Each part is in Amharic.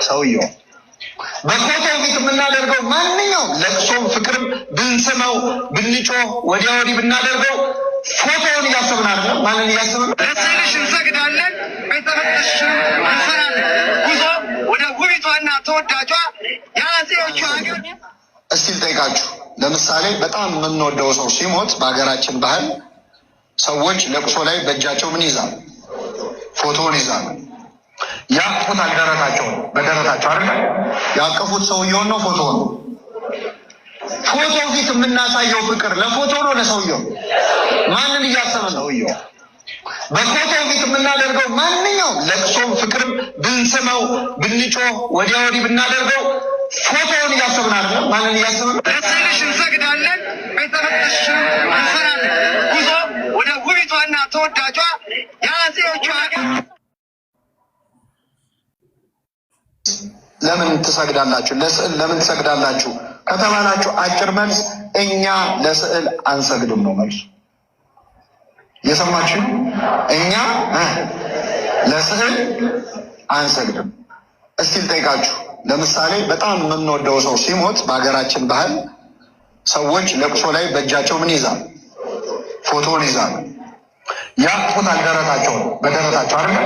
ሰውየው በፎቶ ፊት የምናደርገው ማንኛውም ለቅሶም ፍቅርም ብንስመው ብንጮህ ወዲያ ወዲህ ብናደርገው ፎቶውን እያሰብን አይደለም። ማንን እያሰብን? ለስዕልሽ እንሰግዳለን፣ ቤተ መቅደስሽ እንሰራለን። ጉዞ ወደ ውቢቷና ተወዳጇ የአጼዎቹ ሀገር። እስቲ ልጠይቃችሁ። ለምሳሌ በጣም የምንወደው ሰው ሲሞት በሀገራችን ባህል ሰዎች ለቅሶ ላይ በእጃቸው ምን ይዛል? ፎቶውን ይዛል። ያቅፉታል። ደረታቸው በደረታቸው አይደለ? ያቀፉት ሰውየውን ነው ፎቶ ነው። ፎቶ ፊት የምናሳየው ፍቅር ለፎቶ ነው ለሰውየው? ማንን እያሰበን ነው? ሰውየው በፎቶ ፊት የምናደርገው ማንኛውም ለቅሶም ፍቅርም ብንስመው ብንጮህ ወዲያ ወዲህ ብናደርገው ፎቶውን እያሰብን አይደለም። ማንን እያሰብን? ለስዕልሽ እንሰግዳለን፣ ቤተ መቅደስሽ እንሰራለን። ጉዞ ወደ ውቢቷና ተወዳጇ የአጼዎቹ ሀገር። ለምን ትሰግዳላችሁ? ለስዕል ለምን ትሰግዳላችሁ ከተባላችሁ አጭር መልስ እኛ ለስዕል አንሰግድም ነው መልሱ። የሰማችሁ? እኛ ለስዕል አንሰግድም። እስቲ ልጠይቃችሁ። ለምሳሌ በጣም የምንወደው ሰው ሲሞት በሀገራችን ባህል ሰዎች ለቅሶ ላይ በእጃቸው ምን ይዛል? ፎቶውን ይዛል። ያቅፉታል። ደረታቸው በደረታቸው አይደለ?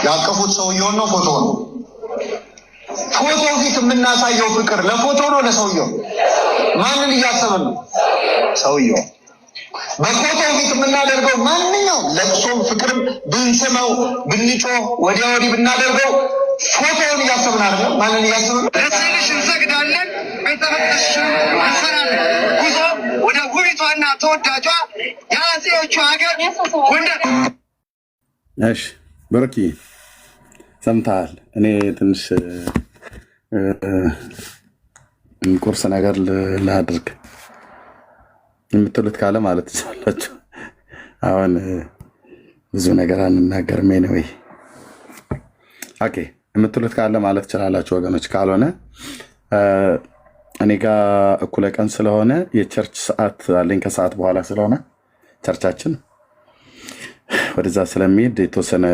ያቀፉት ሰውየውን ነው ፎቶ ነው። ፎቶ ፊት የምናሳየው ፍቅር ለፎቶ ነው ለሰውየው? ማንን እያሰብን ነው? ሰውየው በፎቶ ፊት የምናደርገው ማንኛውም ለቅሶም ፍቅርም ብንስመው ብንጮህ ወዲያ ወዲህ ብናደርገው ፎቶውን እያሰብን አይደለም። ማንን እያሰብን? ለስዕልሽ እንሰግዳለን፣ ቤተ መቅደስሽ እንሰራለን። ጉዞ ወደ ውቢቷና ተወዳጇ የአጼዎቹ ሀገር ጎንደር። እሺ በረኪ ሰምተሃል? እኔ ትንሽ ቁርስ ነገር ላድርግ የምትሉት ካለ ማለት ትችላላችሁ። አሁን ብዙ ነገር አንናገርም። ነው ኦኬ የምትሉት ካለ ማለት ትችላላችሁ ወገኖች። ካልሆነ እኔ ጋር እኩለ ቀን ስለሆነ የቸርች ሰዓት አለኝ። ከሰዓት በኋላ ስለሆነ ቸርቻችን ወደዛ ስለሚሄድ የተወሰነ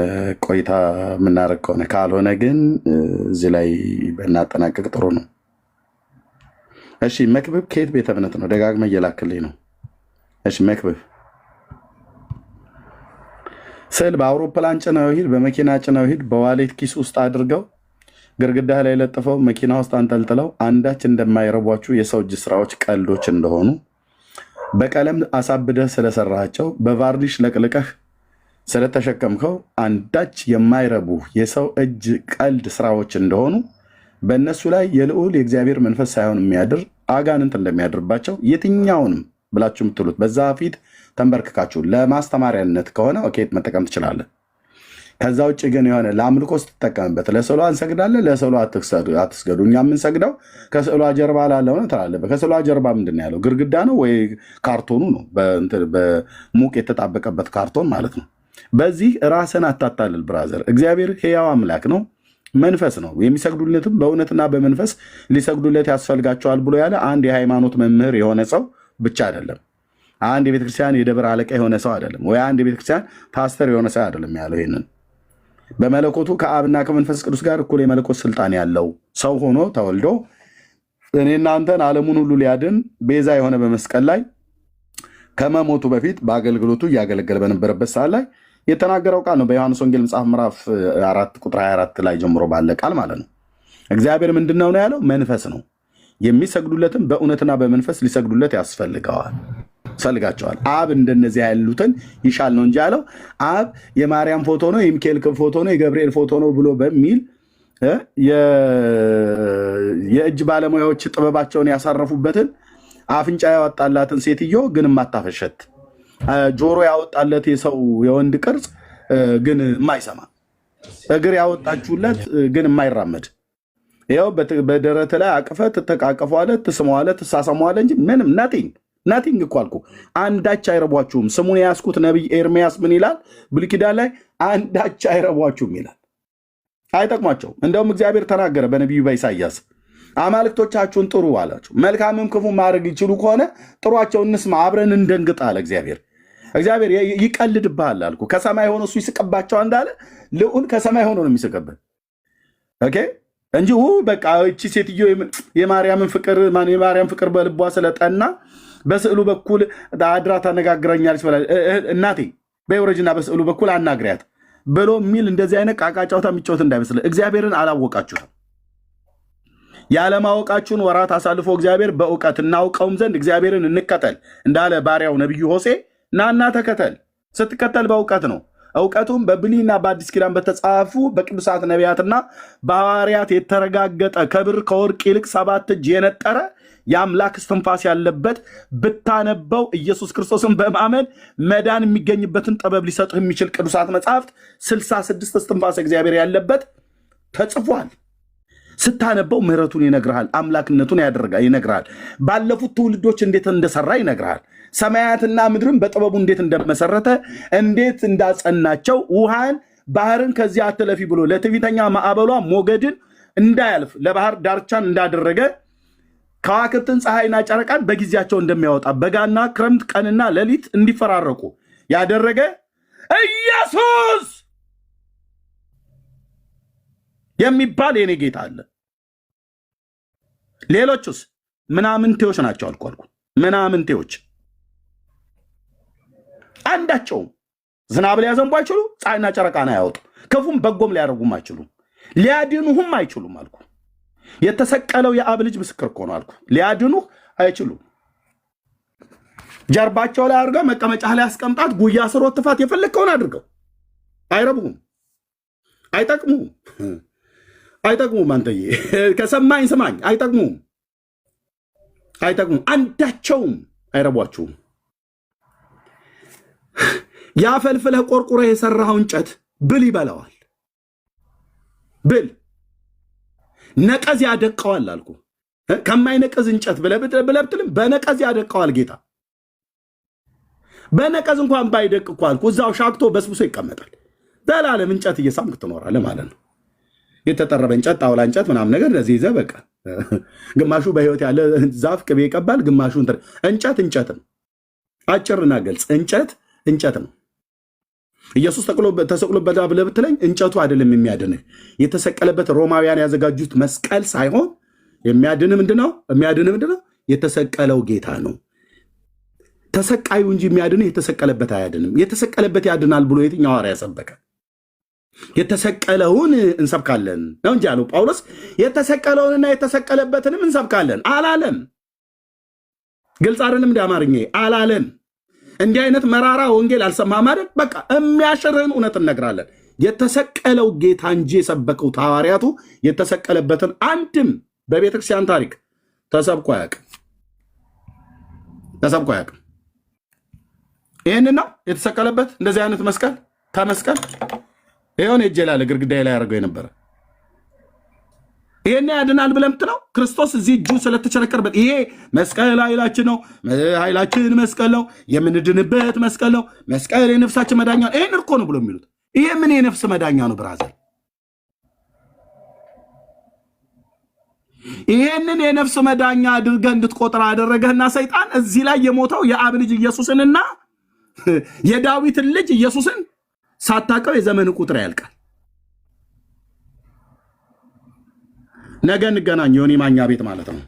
ቆይታ የምናደርግ ከሆነ፣ ካልሆነ ግን እዚህ ላይ ብናጠናቀቅ ጥሩ ነው። እሺ መክብብ ከየት ቤተ እምነት ነው? ደጋግመህ እየላክልኝ ነው። እሺ መክብብ ስዕል በአውሮፕላን ጭነው ሂድ፣ በመኪና ጭነው ሂድ፣ በዋሌት ኪስ ውስጥ አድርገው ግርግዳ ላይ ለጥፈው መኪና ውስጥ አንጠልጥለው አንዳች እንደማይረቧችሁ የሰው እጅ ስራዎች ቀልዶች እንደሆኑ በቀለም አሳብደህ ስለሰራቸው በቫርኒሽ ለቅልቀህ ስለተሸከምከው አንዳች የማይረቡ የሰው እጅ ቀልድ ስራዎች እንደሆኑ በእነሱ ላይ የልዑል የእግዚአብሔር መንፈስ ሳይሆን የሚያድር አጋንንት እንደሚያድርባቸው የትኛውንም ብላችሁ የምትሉት በዛ ፊት ተንበርክካችሁ ለማስተማሪያነት ከሆነ ኦኬት መጠቀም ትችላለን። ከዛ ውጭ ግን የሆነ ለአምልኮ ስትጠቀምበት ለስዕሏ እንሰግዳለን፣ ለስዕሏ አትስገዱ፣ እኛ የምንሰግደው ከስዕሏ ጀርባ ላለው ነው ትላለህ። ከስዕሏ ጀርባ ምንድን ነው ያለው? ግርግዳ ነው ወይ ካርቶኑ ነው? በሙቅ የተጣበቀበት ካርቶን ማለት ነው። በዚህ ራስን አታታልል ብራዘር። እግዚአብሔር ሕያው አምላክ ነው፣ መንፈስ ነው። የሚሰግዱለትም በእውነትና በመንፈስ ሊሰግዱለት ያስፈልጋቸዋል ብሎ ያለ አንድ የሃይማኖት መምህር የሆነ ሰው ብቻ አይደለም። አንድ የቤተክርስቲያን የደብር አለቃ የሆነ ሰው አይደለም፣ ወይ አንድ የቤተክርስቲያን ፓስተር የሆነ ሰው አይደለም ያለው። ይሄንን በመለኮቱ ከአብና ከመንፈስ ቅዱስ ጋር እኩል የመለኮት ስልጣን ያለው ሰው ሆኖ ተወልዶ እኔ እናንተን ዓለሙን ሁሉ ሊያድን ቤዛ የሆነ በመስቀል ላይ ከመሞቱ በፊት በአገልግሎቱ እያገለገለ በነበረበት ሰዓት ላይ የተናገረው ቃል ነው። በዮሐንስ ወንጌል መጽሐፍ ምዕራፍ 4 ቁጥር 24 ላይ ጀምሮ ባለ ቃል ማለት ነው። እግዚአብሔር ምንድነው ነው ያለው? መንፈስ ነው። የሚሰግዱለትም በእውነትና በመንፈስ ሊሰግዱለት ያስፈልጋቸዋል። አብ እንደነዚህ ያሉትን ይሻል ነው እንጂ ያለው አብ የማርያም ፎቶ ነው፣ የሚካኤል ፎቶ ነው፣ የገብርኤል ፎቶ ነው ብሎ በሚል የእጅ ባለሙያዎች ጥበባቸውን ያሳረፉበትን አፍንጫ ያወጣላትን ሴትዮ ግን ማታፈሸት፣ ጆሮ ያወጣለት የሰው የወንድ ቅርጽ ግን የማይሰማ፣ እግር ያወጣችሁለት ግን የማይራመድ፣ ይኸው በደረት ላይ አቅፈህ ትተቃቀፈዋለህ፣ ትስመዋለህ፣ ትሳሰመዋለህ እንጂ ምንም ናቲንግ እኮ አልኩህ። አንዳች አይረቧችሁም። ስሙን የያዝኩት ነቢይ ኤርሚያስ ምን ይላል? ብሉይ ኪዳን ላይ አንዳች አይረቧችሁም ይላል። አይጠቅሟቸውም። እንደውም እግዚአብሔር ተናገረ በነቢዩ በኢሳያስ አማልክቶቻችሁን ጥሩ አላቸው። መልካምም ክፉ ማድረግ ይችሉ ከሆነ ጥሯቸው፣ እንስማ፣ አብረን እንደንግጥ አለ እግዚአብሔር። እግዚአብሔር ይቀልድብሃል አልኩ። ከሰማይ ሆኖ እሱ ይስቅባቸው እንዳለ ልዑል ከሰማይ ሆኖ ነው የሚስቅብህ። ኦኬ እንጂ በቃ እቺ ሴትዮ የማርያም ፍቅር በልቧ ስለጠና በስዕሉ በኩል አድራ ታነጋግረኛለች ብላለች። እናቴ በወረጅና በስዕሉ በኩል አናግሪያት ብሎ የሚል እንደዚህ አይነት ቃቃጫውታ የሚጫወት እንዳይመስል። እግዚአብሔርን አላወቃችሁትም። ያለማወቃችሁን ወራት አሳልፎ እግዚአብሔር በእውቀት እናውቀውም ዘንድ እግዚአብሔርን እንከተል እንዳለ ባሪያው ነቢዩ ሆሴ ናና ተከተል። ስትከተል በእውቀት ነው። እውቀቱም በብሉይና በአዲስ ኪዳን በተጻፉ በቅዱሳት ነቢያትና በሐዋርያት የተረጋገጠ ከብር ከወርቅ ይልቅ 7 እጅ የነጠረ የአምላክ እስትንፋስ ያለበት ብታነበው ኢየሱስ ክርስቶስን በማመን መዳን የሚገኝበትን ጥበብ ሊሰጥህ የሚችል ቅዱሳት መጽሐፍት 66 እስትንፋስ እግዚአብሔር ያለበት ተጽፏል። ስታነበው ምሕረቱን ይነግርሃል፣ አምላክነቱን ይነግርሃል፣ ባለፉት ትውልዶች እንዴት እንደሰራ ይነግርሃል፣ ሰማያትና ምድርን በጥበቡ እንዴት እንደመሰረተ፣ እንዴት እንዳጸናቸው፣ ውሃን ባህርን ከዚያ አትለፊ ብሎ ለትዕቢተኛ ማዕበሏ ሞገድን እንዳያልፍ ለባህር ዳርቻን እንዳደረገ፣ ከዋክብትን ፀሐይና ጨረቃን በጊዜያቸው እንደሚያወጣ፣ በጋና ክረምት ቀንና ሌሊት እንዲፈራረቁ ያደረገ ኢየሱስ የሚባል የኔ ጌታ አለ። ሌሎቹስ ምናምንቴዎች ናቸው አልኩ። ምናምንቴዎች አንዳቸውም ዝናብ ሊያዘንቡ አይችሉ፣ ፀሐይና ጨረቃን አያወጡ፣ ክፉም በጎም ሊያደርጉም አይችሉም፣ ሊያድኑህም አይችሉም አልኩ። የተሰቀለው የአብ ልጅ ምስክር እኮ ነው አልኩ። ሊያድኑህ አይችሉም። ጀርባቸው ላይ አድርገው መቀመጫ ላይ አስቀምጣት፣ ጉያ ስር ወትፋት፣ የፈለግከውን አድርገው፣ አይረቡም፣ አይጠቅሙም። አይጠቅሙም። አንተዬ ከሰማኝ ስማኝ፣ አይጠቅሙም። አንዳቸውም አይረቧችሁም። ያፈልፍለህ ቆርቁረህ የሰራኸው እንጨት ብል ይበላዋል። ብል ነቀዝ ያደቀዋል አልኩ። ከማይነቀዝ እንጨት ብለብትልም በነቀዝ ያደቀዋል ጌታ። በነቀዝ እንኳን ባይደቅ እኮ አልኩ እዛው ሻክቶ በስብሶ ይቀመጣል። ዘላለም እንጨት እየሳምክ ትኖራለህ ማለት ነው። የተጠረበ እንጨት፣ ጣውላ እንጨት ምናምን ነገር እንደዚህ ይዘህ በቃ ግማሹ በህይወት ያለ ዛፍ ቅቤ ይቀባል፣ ግማሹ እንጨት ነው። አጭርና ገልጽ እንጨት ነው። ኢየሱስ ተሰቅሎበት ብለህ ብትለኝ እንጨቱ አይደለም የሚያድንህ። የተሰቀለበት ሮማውያን ያዘጋጁት መስቀል ሳይሆን የሚያድንህ ምንድነው? የተሰቀለው ጌታ ነው። ተሰቃዩ እንጂ የሚያድንህ የተሰቀለበት አያድንም። የተሰቀለበት ያድናል ብሎ የትኛው ሐዋርያ ሰበከ? የተሰቀለውን እንሰብካለን ነው እንጂ አለው ጳውሎስ። የተሰቀለውንና የተሰቀለበትንም እንሰብካለን አላለም። ግልጽ አይደለም? እንደ አማርኛ አላለም። እንዲህ አይነት መራራ ወንጌል አልሰማህም አይደል? በቃ የሚያሽርህን እውነት እነግራለን። የተሰቀለው ጌታ እንጂ የሰበከው ሐዋርያቱ የተሰቀለበትን አንድም በቤተክርስቲያን ታሪክ ተሰብኮ አያውቅም። ይህንን ነው የተሰቀለበት። እንደዚህ አይነት መስቀል ተመስቀል ይሆን የጀላለ ግርግዳ ላይ ያደርገው የነበረ ይሄን ያድናል ብለህ የምትለው ክርስቶስ እዚህ እጁ ስለተቸነከረበት ይሄ መስቀል ኃይላችን ነው፣ ኃይላችን መስቀል ነው፣ የምንድንበት መስቀል ነው፣ መስቀል የነፍሳችን መዳኛ ነው። ይሄን እኮ ነው ብሎ የሚሉት። ይሄ ምን የነፍስ መዳኛ ነው ብራዘር? ይሄንን የነፍስ መዳኛ አድርገህ እንድትቆጥር አደረገህና ሰይጣን እዚህ ላይ የሞተው የአብ ልጅ ኢየሱስንና የዳዊትን ልጅ ኢየሱስን ሳታቀው የዘመን ቁጥር ያልቃል። ነገ እንገናኝ። ዮኒ ማኛ ቤት ማለት ነው።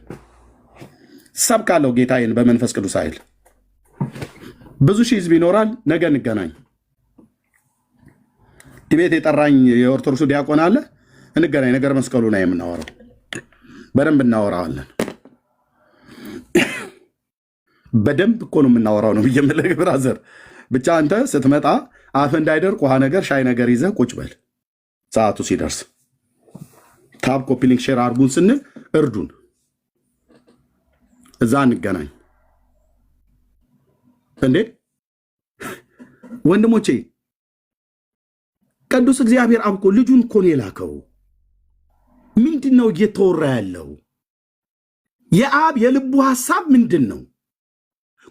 ሰብካለሁ ጌታዬን በመንፈስ ቅዱስ ኃይል። ብዙ ሺህ ህዝብ ይኖራል። ነገ እንገናኝ። ቤት የጠራኝ የኦርቶዶክሱ ዲያቆን አለ። እንገናኝ። ነገር መስቀሉ ነው የምናወራው። በደንብ እናወራዋለን። በደንብ እኮ ነው የምናወራው ነው ብዬ ብራዘር። ብቻ አንተ ስትመጣ አፍ እንዳይደርቅ ውሃ ነገር ሻይ ነገር ይዘህ ቁጭ በል። ሰዓቱ ሲደርስ ታብ ኮፒ ሊንክ ሼር አድርጉን ስንል እርዱን። እዛ እንገናኝ። እንዴ ወንድሞቼ፣ ቅዱስ እግዚአብሔር አብ እኮ ልጁን እኮ ነው የላከው። ምንድነው እየተወራ ያለው? የአብ የልቡ ሐሳብ ምንድነው?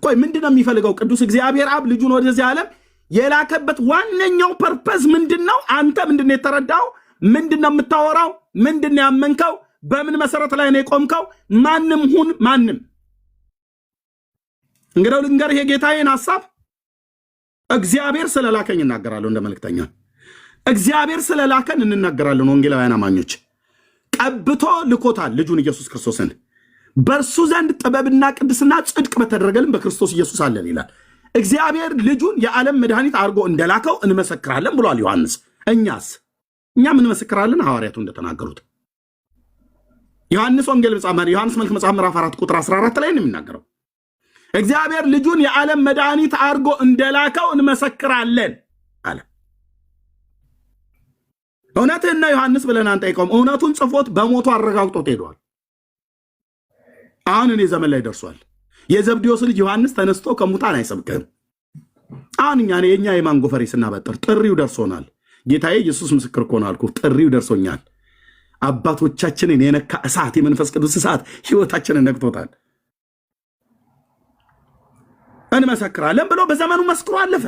ቆይ ምንድነው የሚፈልገው? ቅዱስ እግዚአብሔር አብ ልጁን ወደዚህ ዓለም የላከበት ዋነኛው ፐርፐዝ ምንድነው? አንተ ምንድነው የተረዳው? ምንድነው የምታወራው? ምንድነው ያመንከው? በምን መሰረት ላይ ነው የቆምከው? ማንም ሁን ማንም። እንግዲህ ልንገርህ የጌታዬን ሐሳብ። እግዚአብሔር ስለላከኝ እናገራለሁ። እንደ መልእክተኛ እግዚአብሔር ስለላከን እንናገራለን። ወንጌላውያን አማኞች ቀብቶ ልኮታል ልጁን ኢየሱስ ክርስቶስን። በእርሱ ዘንድ ጥበብና ቅድስና ጽድቅ በተደረገልን በክርስቶስ ኢየሱስ አለን ይላል። እግዚአብሔር ልጁን የዓለም መድኃኒት አድርጎ እንደላከው እንመሰክራለን ብሏል ዮሐንስ። እኛም እንመሰክራለን ሐዋርያቱ እንደተናገሩት። ዮሐንስ ወንጌል ዮሐንስ መልክ መጽሐፍ ምዕራፍ 4 ቁጥር 14 ላይ ነው የሚናገረው። እግዚአብሔር ልጁን የዓለም መድኃኒት አድርጎ እንደላከው እንመሰክራለን አለ። እውነትህን ነው ዮሐንስ ብለን አንጠይቀውም። እውነቱን ጽፎት በሞቱ አረጋግጦት ሄዷል። አሁን እኔ ዘመን ላይ ደርሷል። የዘብዴዎስ ልጅ ዮሐንስ ተነስቶ ከሙታን አይሰብክም። አሁን የእኛ የማንጎፈሬ ስናበጥር ጥሪው ደርሶናል። ጌታዬ ኢየሱስ ምስክር እኮ ነው አልኩህ። ጥሪው ደርሶኛል። አባቶቻችንን የነካ እሳት፣ የመንፈስ ቅዱስ እሳት ህይወታችንን ነክቶታል። እንመሰክራለን ብሎ በዘመኑ መስክሮ አለፈ።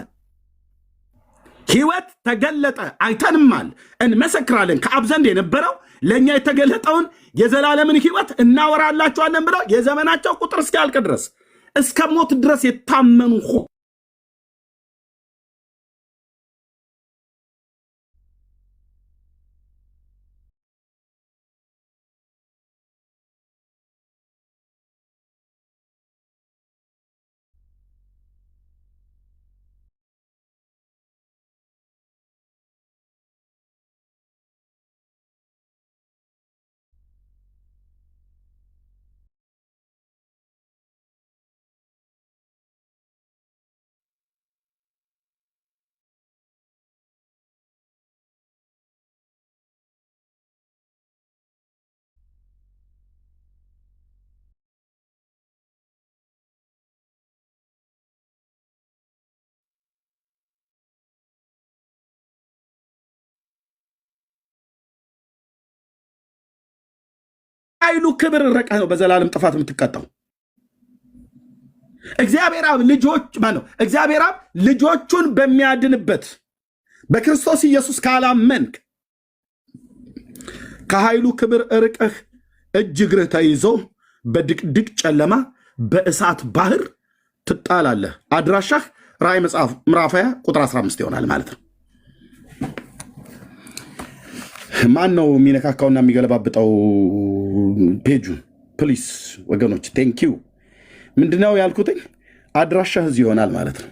ህይወት ተገለጠ፣ አይተንማል፣ እንመሰክራለን። ከአብ ዘንድ የነበረው ለእኛ የተገለጠውን የዘላለምን ህይወት እናወራላችኋለን ብለው የዘመናቸው ቁጥር እስኪያልቅ ድረስ እስከ ሞት ድረስ የታመኑ ኃይሉ ክብር ረቀህ ነው በዘላለም ጥፋት የምትቀጣው። እግዚአብሔር አብ ልጆቹን በሚያድንበት በክርስቶስ ኢየሱስ ካላመንክ ከኃይሉ ክብር ርቀህ እጅ እግርህ ተይዞ በድቅድቅ ጨለማ በእሳት ባህር ትጣላለህ። አድራሻህ ራእይ መጽሐፍ ምዕራፍ 20 ቁጥር 15 ይሆናል ማለት ነው። ማን ነው የሚነካካውና የሚገለባብጠው ፔጁን? ፕሊስ ወገኖች ቴንኪው። ምንድነው ያልኩትኝ? አድራሻህ እዚህ ይሆናል ማለት ነው።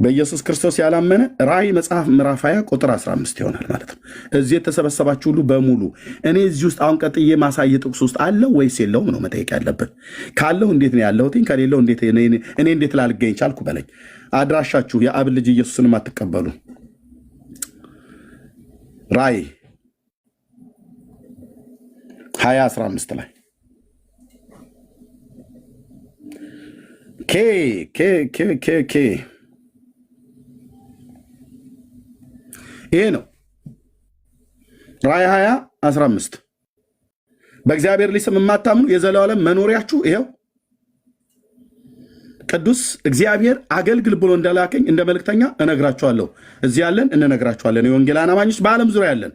በኢየሱስ ክርስቶስ ያላመነ ራእይ መጽሐፍ ምዕራፍ 20 ቁጥር 15 ይሆናል ማለት ነው። እዚህ የተሰበሰባችሁ ሁሉ በሙሉ እኔ እዚህ ውስጥ አሁን ቀጥዬ ማሳየ ጥቅስ ውስጥ አለው ወይስ የለውም ነው መጠየቅ ያለብን። ካለው እንዴት ነው ያለሁትኝ? ከሌለው እኔ እንዴት ላልገኝ ቻልኩ በለኝ። አድራሻችሁ የአብ ልጅ ኢየሱስንም አትቀበሉ። ራእይ 20:15 ላይ ይሄ ነው ራእይ 20:15 በእግዚአብሔር ልጅ ስም የማታምኑ የዘላለም መኖሪያችሁ ይሄው ቅዱስ እግዚአብሔር አገልግል ብሎ እንደላከኝ እንደ መልእክተኛ እነግራችኋለሁ። እዚህ ያለን እንነግራችኋለን። የወንጌል አማኞች በዓለም ዙሪያ ያለን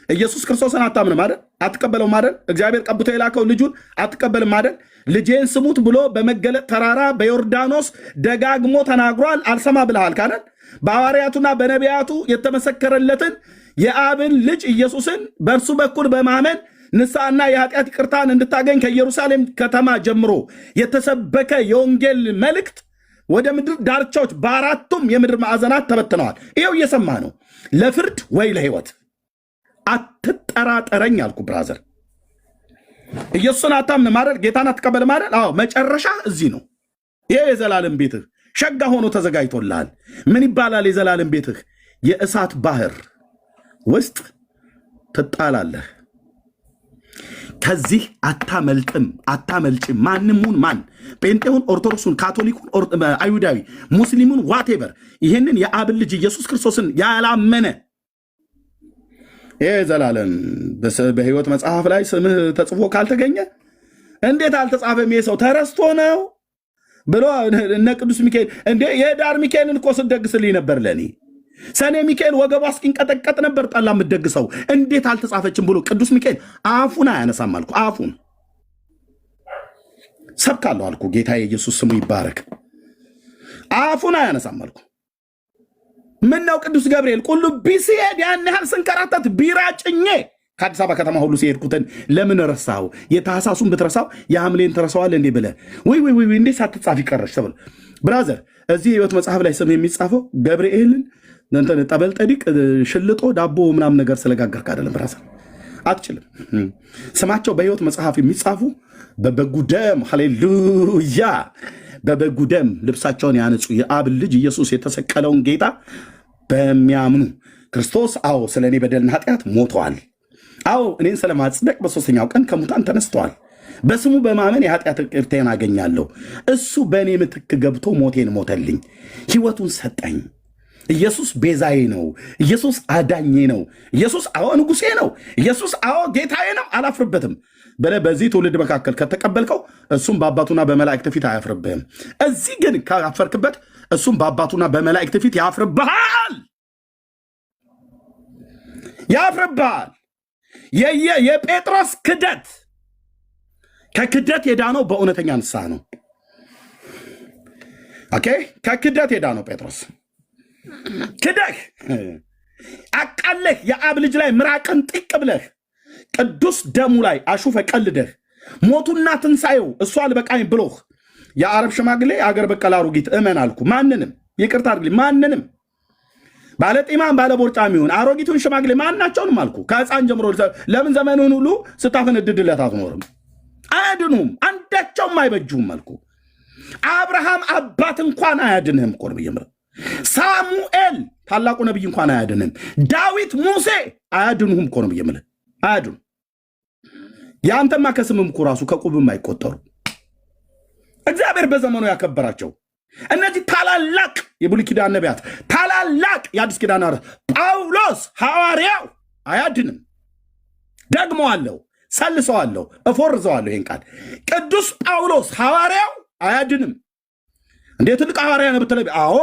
ኢየሱስ ክርስቶስን አታምንም አይደል? አትቀበለውም አይደል? እግዚአብሔር ቀብቶ የላከው ልጁን አትቀበልም አይደል? ልጄን ስሙት ብሎ በመገለጥ ተራራ በዮርዳኖስ ደጋግሞ ተናግሯል። አልሰማ ብለሃል ካለን በሐዋርያቱና በነቢያቱ የተመሰከረለትን የአብን ልጅ ኢየሱስን በእርሱ በኩል በማመን ንስሐና የኃጢአት ይቅርታን እንድታገኝ ከኢየሩሳሌም ከተማ ጀምሮ የተሰበከ የወንጌል መልእክት ወደ ምድር ዳርቻዎች በአራቱም የምድር ማዕዘናት ተበትነዋል። ይኸው እየሰማ ነው። ለፍርድ ወይ ለሕይወት አትጠራጠረኝ አልኩ። ብራዘር ኢየሱስን አታምንም አይደል? ጌታን አትቀበልም አይደል? አዎ፣ መጨረሻ እዚህ ነው። ይሄ የዘላለም ቤትህ ሸጋ ሆኖ ተዘጋጅቶልሃል። ምን ይባላል? የዘላለም ቤትህ የእሳት ባህር ውስጥ ትጣላለህ። ከዚህ አታመልጥም፣ አታመልጭም። ማንሙን ማን ጴንጤውን፣ ኦርቶዶክሱን፣ ካቶሊኩን፣ አይሁዳዊ፣ ሙስሊሙን ዋቴቨር ይህንን የአብን ልጅ ኢየሱስ ክርስቶስን ያላመነ ይሄ ዘላለም በሕይወት መጽሐፍ ላይ ስምህ ተጽፎ ካልተገኘ እንዴት አልተጻፈም? ይሄ ሰው ተረስቶ ነው ብሎ እነ ቅዱስ ሚካኤል እንዴ የዳር ሚካኤልን እኮ ስደግስልኝ ነበር። ለኔ ሰኔ ሚካኤል ወገቧ እስኪንቀጠቀጥ ነበር ጠላ የምትደግሰው። እንዴት አልተጻፈችም ብሎ ቅዱስ ሚካኤል አፉን አያነሳም አልኩ። አፉን ሰብካለሁ አልኩ። ጌታ የኢየሱስ ስሙ ይባረክ። አፉን አያነሳም አልኩ። ምን ነው ቅዱስ ገብርኤል ቁልቢ ሲሄድ ያን ያህል ስንከራተት ቢራ ጭኜ ከአዲስ አበባ ከተማ ሁሉ ሲሄድኩትን ለምን ረሳው? የታህሳሱን ብትረሳው የሐምሌን ትረሳዋል እንዴ ብለህ ወይ እንዴት ሳትጻፍ ይቀረሽ ተብሎ ብራዘር፣ እዚህ የህይወት መጽሐፍ ላይ ስም የሚጻፈው ገብርኤልን እንትን ጠበል ጠዲቅ ሽልጦ ዳቦ ምናምን ነገር ስለጋገርክ አይደለም ብራዘር፣ አትችልም። ስማቸው በህይወት መጽሐፍ የሚጻፉ በበጉ ደም ሃሌሉያ፣ በበጉ ደም ልብሳቸውን ያነጹ የአብ ልጅ ኢየሱስ የተሰቀለውን ጌታ በሚያምኑ ክርስቶስ አዎ ስለ እኔ በደልና ኃጢአት ሞተዋል፣ አዎ እኔን ስለማጽደቅ በሶስተኛው ቀን ከሙታን ተነስተዋል፣ በስሙ በማመን የኃጢአት ይቅርታን አገኛለሁ፣ እሱ በእኔ ምትክ ገብቶ ሞቴን ሞተልኝ፣ ህይወቱን ሰጠኝ። ኢየሱስ ቤዛዬ ነው። ኢየሱስ አዳኜ ነው። ኢየሱስ አዎ ንጉሴ ነው። ኢየሱስ አዎ ጌታዬ ነው፣ አላፍርበትም ብለህ በዚህ ትውልድ መካከል ከተቀበልከው እሱም በአባቱና በመላእክት ፊት አያፍርብህም። እዚህ ግን ካፈርክበት እሱም በአባቱና በመላእክት ፊት ያፍርብሃል፣ ያፍርብሃል። የጴጥሮስ ክደት ከክደት የዳነው በእውነተኛ ንስሐ ነው። ኦኬ፣ ከክደት የዳነው ጴጥሮስ ክደህ አቃለህ የአብ ልጅ ላይ ምራቅን ጢቅ ብለህ ቅዱስ ደሙ ላይ አሹፈ ቀልደህ ሞቱና ትንሣኤው እሱ አልበቃኝ ብሎህ የአረብ ሽማግሌ አገር በቀል አሮጊት እመን አልኩ። ማንንም ይቅርታ አድርግልኝ፣ ማንንም ባለጢማን ባለቦርጫም ይሁን አሮጊቱን ሽማግሌ ማናቸውንም አልኩ። ከሕፃን ጀምሮ ለምን ዘመኑን ሁሉ ስታፈነድድለት አትኖርም? አያድኑም፣ አንዳቸውም አይበጁም አልኩ። አብርሃም አባት እንኳን አያድንህም እኮ ነው ብዬ ሳሙኤል ታላቁ ነቢይ እንኳን አያድንም። ዳዊት ሙሴ አያድኑህም እኮ ነው ብዬ የምልህ፣ አያድኑ። የአንተማ ከስምም እኮ ራሱ ከቁብም አይቆጠሩ። እግዚአብሔር በዘመኑ ያከበራቸው እነዚህ ታላላቅ የብሉይ ኪዳን ነቢያት፣ ታላላቅ የአዲስ ኪዳን ጳውሎስ ሐዋርያው አያድንም። ደግሞ አለው ሰልሰዋለሁ፣ እፎርዘዋለሁ ይህን ቃል። ቅዱስ ጳውሎስ ሐዋርያው አያድንም። እንዴ ትልቅ ሐዋርያ ነው ብትለኝ፣ አዎ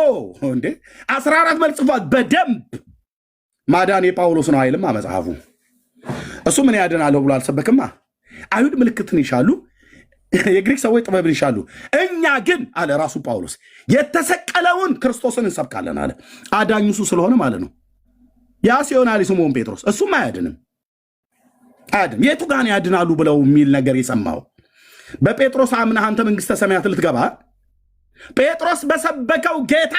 እንዴ 14 መልክ ጽፏል። በደንብ ማዳን የጳውሎስ ነው አይልማ መጽሐፉ። እሱ ምን ያድናለሁ ብሎ አልሰበክማ። አይሁድ ምልክትን ይሻሉ፣ የግሪክ ሰዎች ጥበብን ይሻሉ፣ እኛ ግን አለ ራሱ ጳውሎስ የተሰቀለውን ክርስቶስን እንሰብካለን አለ። አዳኙ እሱ ስለሆነ ማለት ነው። ያ ሲሆን አለ ስምዖን ጴጥሮስ እሱም አያድንም። አያድንም። የቱ ጋር ያድናሉ ብለው የሚል ነገር የሰማው በጴጥሮስ አምነህ አንተ መንግስተ ሰማያት ልትገባ ጴጥሮስ በሰበከው ጌታ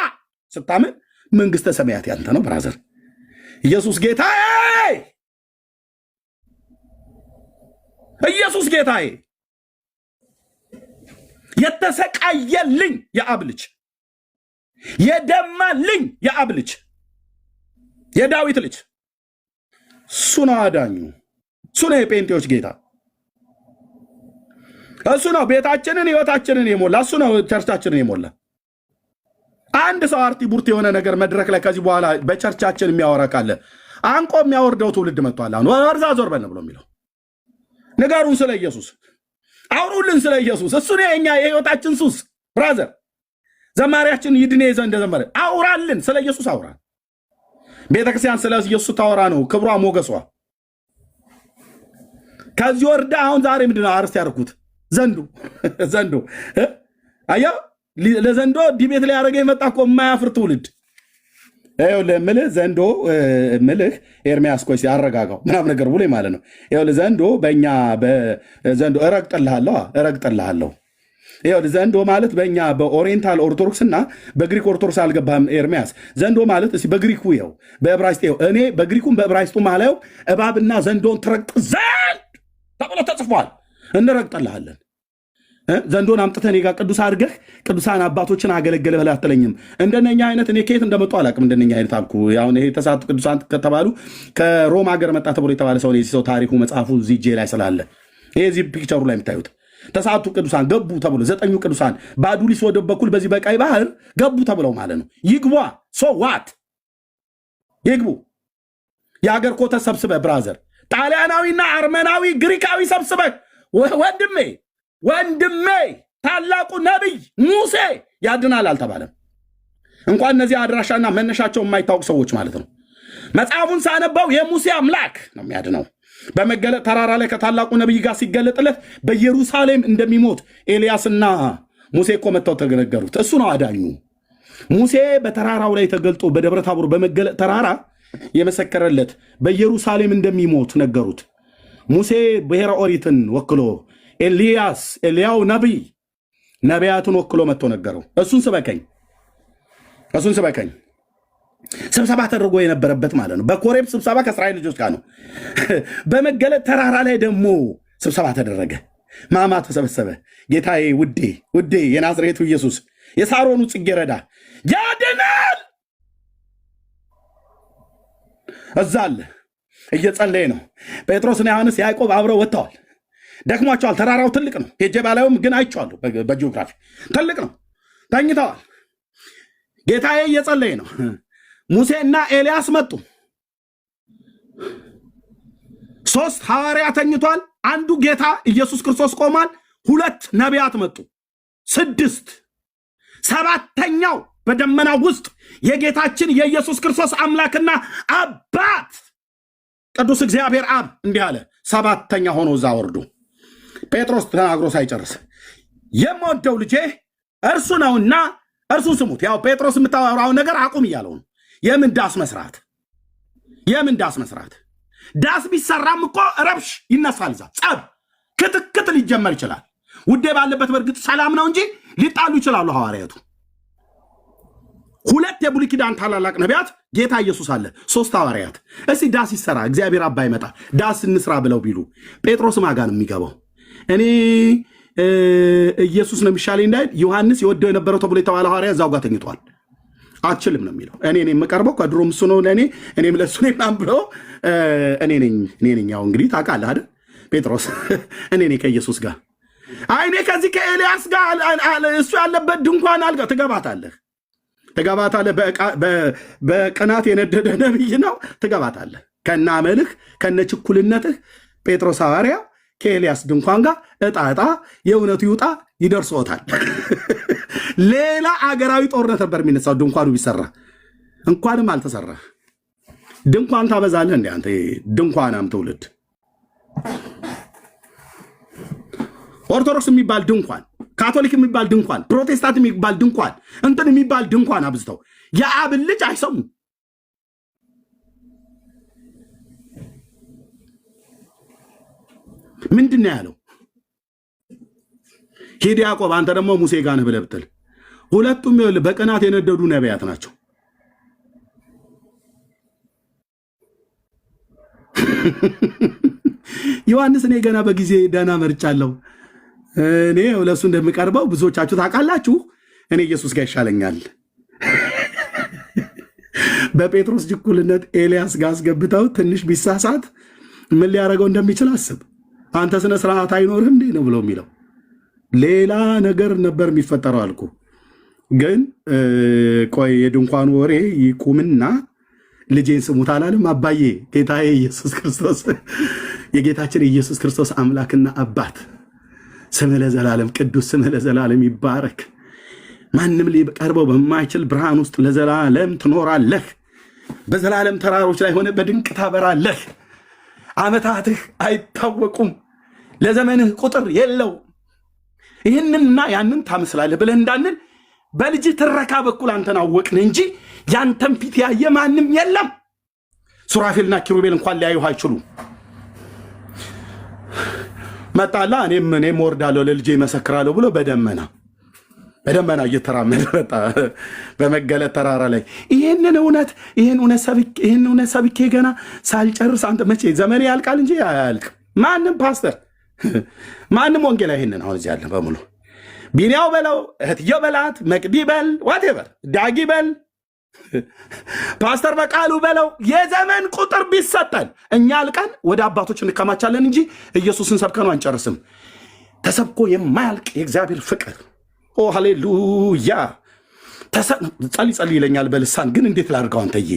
ስታምን መንግስተ ሰማያት ያንተ ነው ብራዘር። ኢየሱስ ጌታዬ፣ ኢየሱስ ጌታዬ፣ የተሰቃየልኝ የአብ ልጅ፣ የደማልኝ የአብ ልጅ፣ የዳዊት ልጅ እሱ ነው አዳኙ። እሱ ነው የጴንጤዎች ጌታ። እሱ ነው ቤታችንን ህይወታችንን የሞላ። እሱ ነው ቸርቻችንን የሞላ። አንድ ሰው አርቲ ቡርት የሆነ ነገር መድረክ ላይ ከዚህ በኋላ በቸርቻችን የሚያወራ ካለ አንቆ የሚያወርደው ትውልድ መጥቷል። አሁን ወርዛ ዞር በል ብሎ የሚለው ንገሩን ስለ ኢየሱስ፣ አውሩልን ስለ ኢየሱስ። እሱ ነው የኛ የህይወታችን ሱስ ብራዘር። ዘማሪያችን ይድኔ ዘንድ ዘመረ አውራልን ስለ ኢየሱስ አውራ። ቤተክርስቲያን ስለ ኢየሱስ ታወራ ነው ክብሯ ሞገሷ። ከዚህ ወርዳ አሁን ዛሬ ምንድነው አርስት ያደርኩት? ዘንዶ አያ ለዘንዶ ዲቤት ላይ ያደረገ የመጣ እኮ የማያፍር ትውልድ ምልህ ዘንዶ ምልህ ኤርሚያስ ኮይ ሲያረጋጋው ምናምን ነገር ብሎ ማለት ነው። ዘንዶ በእኛ በዘንዶ እረግጥልሃለሁ። ዘንዶ ማለት በእኛ በኦሪየንታል ኦርቶዶክስ እና በግሪክ ኦርቶዶክስ አልገባህም ኤርሚያስ። ዘንዶ ማለት እስኪ በግሪኩ ይኸው በዕብራይስጥ ይኸው እኔ በግሪኩም በዕብራይስጡ ማለው እባብና ዘንዶን ትረግጥ ዘንድ ተብሎ ተጽፏል። እንረግጥልሃለን። ዘንዶን አምጥተን ጋ ቅዱስ አድርገህ ቅዱሳን አባቶችን አገለገለ ብለህ አትለኝም። እንደነኛ አይነት እኔ ከየት እንደመጡ አላውቅም። እንደነኛ አይነት አልኩ። አሁን ይሄ ተሳቱ ቅዱሳን ከተባሉ ከሮም ሀገር መጣ ተብሎ የተባለ ሰው ሰው ታሪኩ መጽሐፉ እዚህ እጄ ላይ ስላለ ይሄ እዚህ ፒክቸሩ ላይ የምታዩት ተሳቱ ቅዱሳን ገቡ ተብሎ 9 ቅዱሳን በአዱሊስ ወደብ በኩል በዚህ በቀይ ባህር ገቡ ተብለው ማለት ነው። ይግቧ ሶ ዋት ይግቡ። የሀገር ኮተ ሰብስበ ብራዘር ጣሊያናዊና አርመናዊ ግሪካዊ ሰብስበ ወንድሜ ታላቁ ነቢይ ሙሴ ያድናል አልተባለም። እንኳን እነዚህ አድራሻና መነሻቸው የማይታወቅ ሰዎች ማለት ነው። መጽሐፉን ሳነበው የሙሴ አምላክ ነው የሚያድነው። በመገለጥ ተራራ ላይ ከታላቁ ነቢይ ጋር ሲገለጥለት በኢየሩሳሌም እንደሚሞት ኤልያስና ሙሴ እኮ መጥተው ተገነገሩት። እሱ ነው አዳኙ። ሙሴ በተራራው ላይ ተገልጦ በደብረ ታቦር በመገለጥ ተራራ የመሰከረለት በኢየሩሳሌም እንደሚሞት ነገሩት። ሙሴ ብሔረ ኦሪትን ወክሎ ኤልያው ነቢያቱን ወክሎ መጥቶ ነገረው። እሱን ስበከኝ ስብሰባ ተደርጎ የነበረበት ማለት ነው። በኮሬብ ስብሰባ ከእስራኤል ልጆች ጋር ነው። በመገለጥ ተራራ ላይ ደግሞ ስብሰባ ተደረገ። ማማ ተሰበሰበ። ጌታዬ ውዴ የናዝሬቱ ኢየሱስ የሳሮኑ ጽጌረዳ ያድናል እዛ አለ። እየጸለየ ነው። ጴጥሮስና ዮሐንስ ያዕቆብ አብረው ወጥተዋል። ደክሟቸዋል። ተራራው ትልቅ ነው። ሄጄ ባላዩም ግን አይቼዋለሁ። በጂኦግራፊ ትልቅ ነው። ተኝተዋል። ጌታዬ እየጸለየ ነው። ሙሴና ኤልያስ መጡ። 3 ሐዋርያ ተኝቷል። አንዱ ጌታ ኢየሱስ ክርስቶስ ቆሟል። 2 ነቢያት መጡ። 6 7ኛው በደመና ውስጥ የጌታችን የኢየሱስ ክርስቶስ አምላክና አባት ቅዱስ እግዚአብሔር አብ እንዲህ አለ። 7ኛ ሆኖ እዛ ወርዱ። ጴጥሮስ ተናግሮ ሳይጨርስ የምወደው ልጄ እርሱ ነውና እርሱን ስሙት። ያው ጴጥሮስ የምታወራው ነገር አቁም እያለው ነው። የምን ዳስ መስራት? ዳስ ቢሰራም እኮ ረብሽ ይነሳል። እዛ ጸብ፣ ክትክት ሊጀመር ይችላል። ውዴ ባለበት በእርግጥ ሰላም ነው እንጂ ሊጣሉ ይችላሉ ሐዋርያቱ። 2 የብሉይ ኪዳን ታላላቅ ነቢያት፣ ጌታ ኢየሱስ አለ፣ 3 ሐዋርያት። እስቲ ዳስ ይሰራ እግዚአብሔር አባ ይመጣ ዳስ እንስራ ብለው ቢሉ ጴጥሮስ ማጋ ነው የሚገባው? እኔ ኢየሱስ ነው የሚሻለኝ እንዳይል ዮሐንስ የወደው የነበረው ተብሎ የተባለ ሐዋርያ እዛው ጋር ተኝቷል። አችልም ነው የሚለው። እኔ የምቀርበው ከድሮም እሱ ነው ለእኔ፣ እኔም ለእሱ ነኝ ብሎ እኔ ነኝ። ያው እንግዲህ ታውቃለህ አይደል ጴጥሮስ፣ እኔ ነኝ ከኢየሱስ ጋር። አይ እኔ ከዚህ ከኤልያስ ጋር እሱ ያለበት ድንኳን አልጋ ትገባታለህ። በቅናት የነደደ ነብይ ነው። ትገባታለህ ከነ አመልህ ከነ ችኩልነትህ። ጴጥሮስ ሐዋርያ ከኤልያስ ድንኳን ጋር እጣ የእውነቱ ይውጣ ይደርሶታል። ሌላ አገራዊ ጦርነት ነበር የሚነሳው ድንኳኑ ቢሰራ። እንኳንም አልተሰራ። ድንኳን ታበዛለህ እንደ አንተ ድንኳናም ትውልድ። ኦርቶዶክስ የሚባል ድንኳን፣ ካቶሊክ የሚባል ድንኳን፣ ፕሮቴስታንት የሚባል ድንኳን፣ እንትን የሚባል ድንኳን አብዝተው የአብን ልጅ አይሰሙም። ምንድን ነው ያለው? ሂድ ያዕቆብ አንተ ደግሞ ሙሴ ጋር ነህ ብለህ ብትል፣ ሁለቱም በቅናት የነደዱ ነቢያት ናቸው። ዮሐንስ እኔ ገና በጊዜ ደህና መርጫለሁ፣ እኔ ለሱ እንደምቀርበው ብዙዎቻችሁ ታውቃላችሁ፣ እኔ ኢየሱስ ጋር ይሻለኛል። በጴጥሮስ ችኩልነት ኤልያስ ጋር አስገብተው ትንሽ ቢሳሳት ምን ሊያደርገው እንደሚችል አስብ። አንተ ስነ ስርዓት አይኖርህም እንዴ ነው ብሎ የሚለው ሌላ ነገር ነበር የሚፈጠረው አልኩ። ግን ቆይ የድንኳኑ ወሬ ይቁምና ልጄን ስሙት አላለም? አባዬ ጌታዬ ኢየሱስ ክርስቶስ የጌታችን ኢየሱስ ክርስቶስ አምላክና አባት ስምህ ለዘላለም ቅዱስ ስምህ ለዘላለም ይባረክ። ማንም ሊቀርበው በማይችል ብርሃን ውስጥ ለዘላለም ትኖራለህ። በዘላለም ተራሮች ላይ ሆነ በድንቅ ታበራለህ። ዓመታትህ አይታወቁም፣ ለዘመንህ ቁጥር የለው። ይህንንና ያንን ታመስላለህ ብለህ እንዳንል በልጅ ትረካ በኩል አንተን አወቅን እንጂ ያንተን ፊት ያየ ማንም የለም። ሱራፌልና ኪሩቤል እንኳን ሊያዩህ አይችሉም። መጣላ እኔም ወርዳለሁ ለልጄ ይመሰክራለሁ ብሎ በደመና እየተራመደ መጣ በመገለጥ ተራራ ላይ። ይህን እውነት ሰብኬ ገና ሳልጨርስ አንተ መቼ ዘመኔ ያልቃል እንጂ አያልቅ። ማንም ፓስተር ማንም ወንጌላ ይህንን አሁን እዚህ ያለ በሙሉ ቢኒያው በለው እህትየው በላት መቅዲ በል ዋቴቨር ዳጊ በል ፓስተር በቃሉ በለው የዘመን ቁጥር ቢሰጠን እኛ አልቀን ወደ አባቶች እንከማቻለን እንጂ ኢየሱስን ሰብከኑ አንጨርስም። ተሰብኮ የማያልቅ የእግዚአብሔር ፍቅር ኦ ሃሌሉያ። ጸልይ ይለኛል በልሳን ግን እንዴት ላድርገው? አንተዬ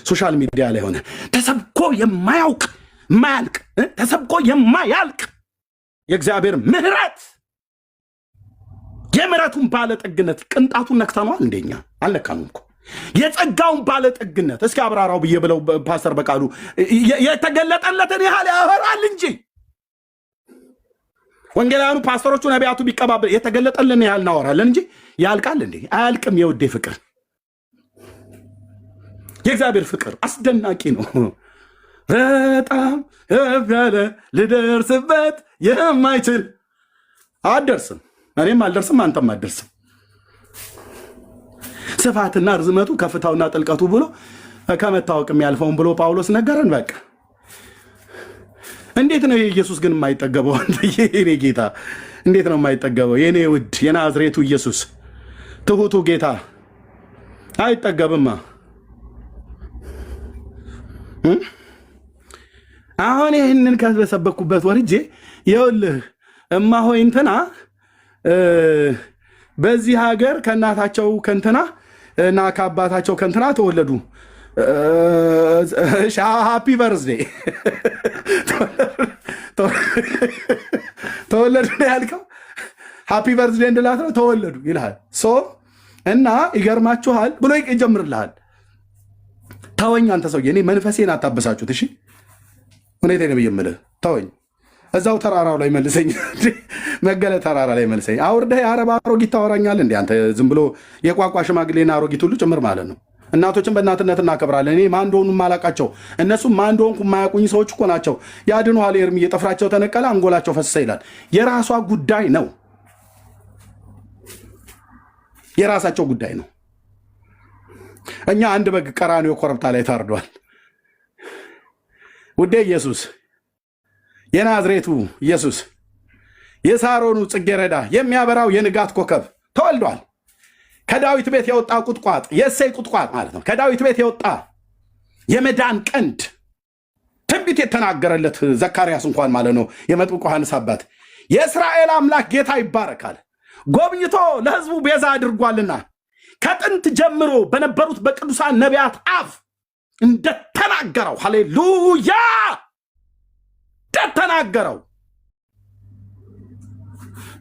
ሶሻል ሚዲያ ላይ ሆነ ተሰብኮ የማያልቅ ተሰብኮ የማያልቅ የእግዚአብሔር ምህረት የምህረቱን ባለጠግነት ቅንጣቱን ነክተነዋል። እንደኛ አልነካኑም እኮ የጸጋውን ባለጠግነት እስኪ አብራራው ብዬ ብለው ፓስተር በቃሉ የተገለጠለትን ያህል ያወራል እንጂ ወንጌላውያኑ ፓስተሮቹ ነቢያቱ ቢቀባበል የተገለጠልን ያህል እናወራለን እንጂ ያልቃል እንዴ? አያልቅም። የውዴ ፍቅር የእግዚአብሔር ፍቅር አስደናቂ ነው። በጣም ከፍ ያለ ልደርስበት የማይችል አደርስም፣ እኔም አልደርስም፣ አንተም አደርስም። ስፋትና ርዝመቱ ከፍታውና ጥልቀቱ ብሎ ከመታወቅ የሚያልፈውን ብሎ ጳውሎስ ነገረን። በቃ እንዴት ነው የኢየሱስ ግን የማይጠገበው? የኔ ጌታ እንዴት ነው የማይጠገበው? የኔ ውድ የናዝሬቱ ኢየሱስ ትሁቱ ጌታ አይጠገብማ። አሁን ይህንን ከበሰበኩበት ወርጄ ይኸውልህ እማሆይ እንትና በዚህ ሀገር ከእናታቸው ከንትና እና ከአባታቸው ከንትና ተወለዱ። ሃፒ በርዝዴ ተወለዱ ነው ያልከው። ሃፒ በርዝዴ እንድላት ነው ተወለዱ ይልሃል። እና ይገርማችኋል ብሎ ይጀምርልሃል። ተወኝ አንተ ሰውዬ፣ እኔ መንፈሴን አታበሳችሁት። እሺ ሁኔታ ነው የምልህ። ተወኝ፣ እዛው ተራራው ላይ መልሰኝ፣ መገለ ተራራ ላይ መልሰኝ። አውርደህ የአረብ አሮጊት ታወራኛለህ እንዴ አንተ? ዝም ብሎ የቋቋ ሽማግሌና አሮጊት ሁሉ ጭምር ማለት ነው። እናቶችን በእናትነት እናከብራለን። እኔ ማን እንደሆኑ የማላውቃቸው እነሱም ማን እንደሆንኩ የማያውቁኝ ሰዎች እኮ ናቸው። ያድኑሃል። ኤርምዬ ጥፍራቸው ተነቀለ፣ አንጎላቸው ፈሰሰ ይላል። የራሷ ጉዳይ ነው፣ የራሳቸው ጉዳይ ነው። እኛ አንድ በግ ቀራንዮ ኮረብታ ላይ ታርዷል። ውዴ ኢየሱስ፣ የናዝሬቱ ኢየሱስ፣ የሳሮኑ ጽጌረዳ፣ የሚያበራው የንጋት ኮከብ ተወልዷል። ከዳዊት ቤት የወጣ ቁጥቋጥ፣ የእሴይ ቁጥቋጥ ማለት ነው። ከዳዊት ቤት የወጣ የመዳን ቀንድ፣ ትንቢት የተናገረለት ዘካርያስ እንኳን ማለት ነው፣ የመጥምቁ ዮሐንስ አባት። የእስራኤል አምላክ ጌታ ይባረካል፣ ጎብኝቶ ለሕዝቡ ቤዛ አድርጓልና ከጥንት ጀምሮ በነበሩት በቅዱሳን ነቢያት አፍ እንደተናገረው፣ ሃሌሉያ፣ እንደተናገረው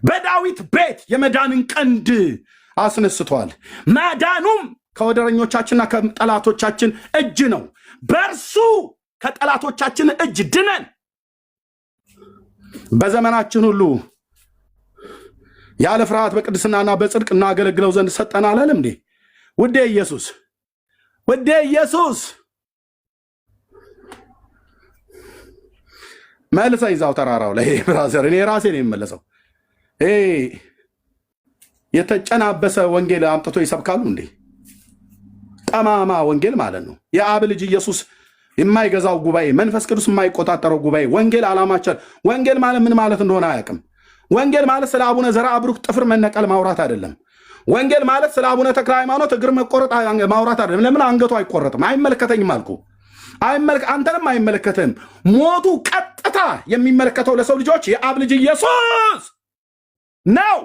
በዳዊት ቤት የመዳንን ቀንድ አስነስቷል። ማዳኑም ከወደረኞቻችንና ከጠላቶቻችን እጅ ነው። በእርሱ ከጠላቶቻችን እጅ ድነን በዘመናችን ሁሉ ያለ ፍርሃት በቅድስናና በጽድቅ እናገለግለው ዘንድ ሰጠን አላለም እንዴ? ውዴ ኢየሱስ፣ ውዴ ኢየሱስ መልሰኝ እዛው ተራራው ላይ ብራዘር። እኔ ራሴ ነው የምመለሰው። የተጨናበሰ ወንጌል አምጥቶ ይሰብካሉ እንዴ? ጠማማ ወንጌል ማለት ነው። የአብ ልጅ ኢየሱስ የማይገዛው ጉባኤ፣ መንፈስ ቅዱስ የማይቆጣጠረው ጉባኤ። ወንጌል ዓላማቸው ወንጌል ማለት ምን ማለት እንደሆነ አያውቅም። ወንጌል ማለት ስለ አቡነ ዘርዓ ብሩክ ጥፍር መነቀል ማውራት አይደለም። ወንጌል ማለት ስለ አቡነ ተክለ ሃይማኖት እግር መቆረጥ ማውራት አይደለም። ለምን አንገቱ አይቆረጥም? አይመለከተኝም አልኩ። አንተንም አይመለከትም። ሞቱ ቀጥታ የሚመለከተው ለሰው ልጆች የአብ ልጅ ኢየሱስ ነው።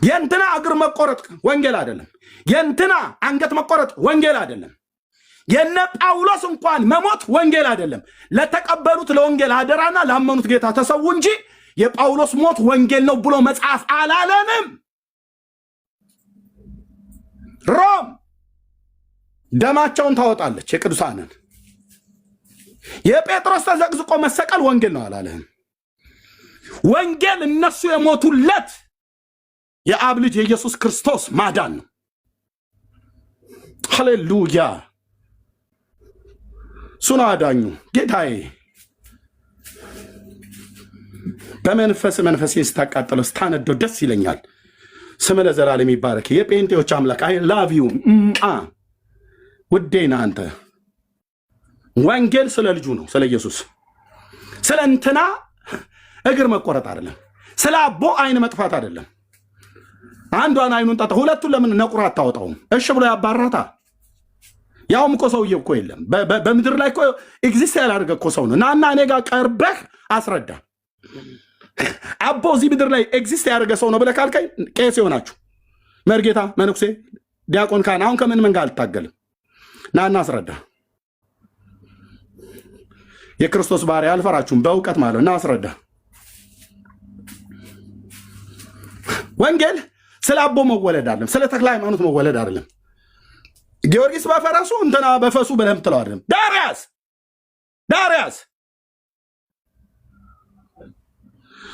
የእንትና እግር መቆረጥ ወንጌል አይደለም። የእንትና አንገት መቆረጥ ወንጌል አይደለም። የነ ጳውሎስ እንኳን መሞት ወንጌል አይደለም። ለተቀበሉት ለወንጌል አደራና ላመኑት ጌታ ተሰው እንጂ የጳውሎስ ሞት ወንጌል ነው ብሎ መጽሐፍ አላለንም። ሮም ደማቸውን ታወጣለች የቅዱሳንን። የጴጥሮስ ተዘቅዝቆ መሰቀል ወንጌል ነው አላለህም። ወንጌል እነሱ የሞቱለት የአብ ልጅ የኢየሱስ ክርስቶስ ማዳን ነው። ሃሌሉያ። እሱን አዳኙ ጌታዬ። በመንፈሴ ስታቃጥለው ስታነደው ደስ ይለኛል። ስም ለዘላለም ይባረክ። የጴንጤዎች አምላክ አይ ላቭ ዩ ውዴ ነህ አንተ። ወንጌል ስለ ልጁ ነው፣ ስለ ኢየሱስ። ስለ እንትና እግር መቆረጥ አይደለም። ስለ አቦ አይን መጥፋት አይደለም። አንዷን አይኑን ጣጣ፣ ሁለቱን ለምን ነቁራ አታወጣውም? እሺ ብሎ ያባራታ። ያውም እኮ ሰውዬ እኮ የለም በምድር ላይ እኮ ኤግዚስት ያላደረገ እኮ ሰው ነው። ናና እኔ ጋር ቀርበህ አስረዳ። አቦ እዚህ ምድር ላይ ኤግዚስት ያደረገ ሰው ነው ብለህ ካልከኝ ቄስ ይሆናችሁ መርጌታ፣ መነኩሴ፣ ዲያቆን፣ ካህን አሁን ከምን ምን ጋር አልታገልም። ናና አስረዳ። የክርስቶስ ባሪያ አልፈራችሁም በእውቀት ማለት እና አስረዳ። ወንጌል ስለ አቦ መወለድ አይደለም። ስለ ተክለ ሃይማኖት መወለድ አይደለም። ጊዮርጊስ በፈረሱ እንትና በፈሱ ብለህ የምትለው አይደለም። ዳርያስ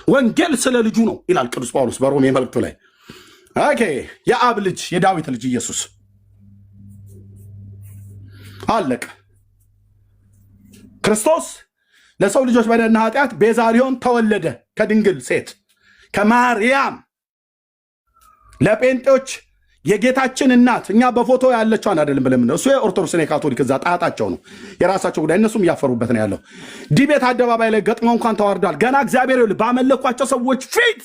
ወንጌል ስለ ልጁ ነው ይላል ቅዱስ ጳውሎስ በሮሜ መልእክቱ ላይ። ኦኬ የአብ ልጅ የዳዊት ልጅ ኢየሱስ አለቀ። ክርስቶስ ለሰው ልጆች በደልና ኃጢአት ቤዛ ሊሆን ተወለደ ከድንግል ሴት ከማርያም። ለጴንጤዎች የጌታችን እናት እኛ በፎቶ ያለችዋን አይደለም ብለም ነው። እሱ የኦርቶዶክስ ነው የካቶሊክ እዛ ጣጣቸው ነው የራሳቸው ጉዳይ። እነሱም እያፈሩበት ነው ያለው። ዲቤት አደባባይ ላይ ገጥመው እንኳን ተዋርደዋል። ገና እግዚአብሔር ይል ባመለኳቸው ሰዎች ፊት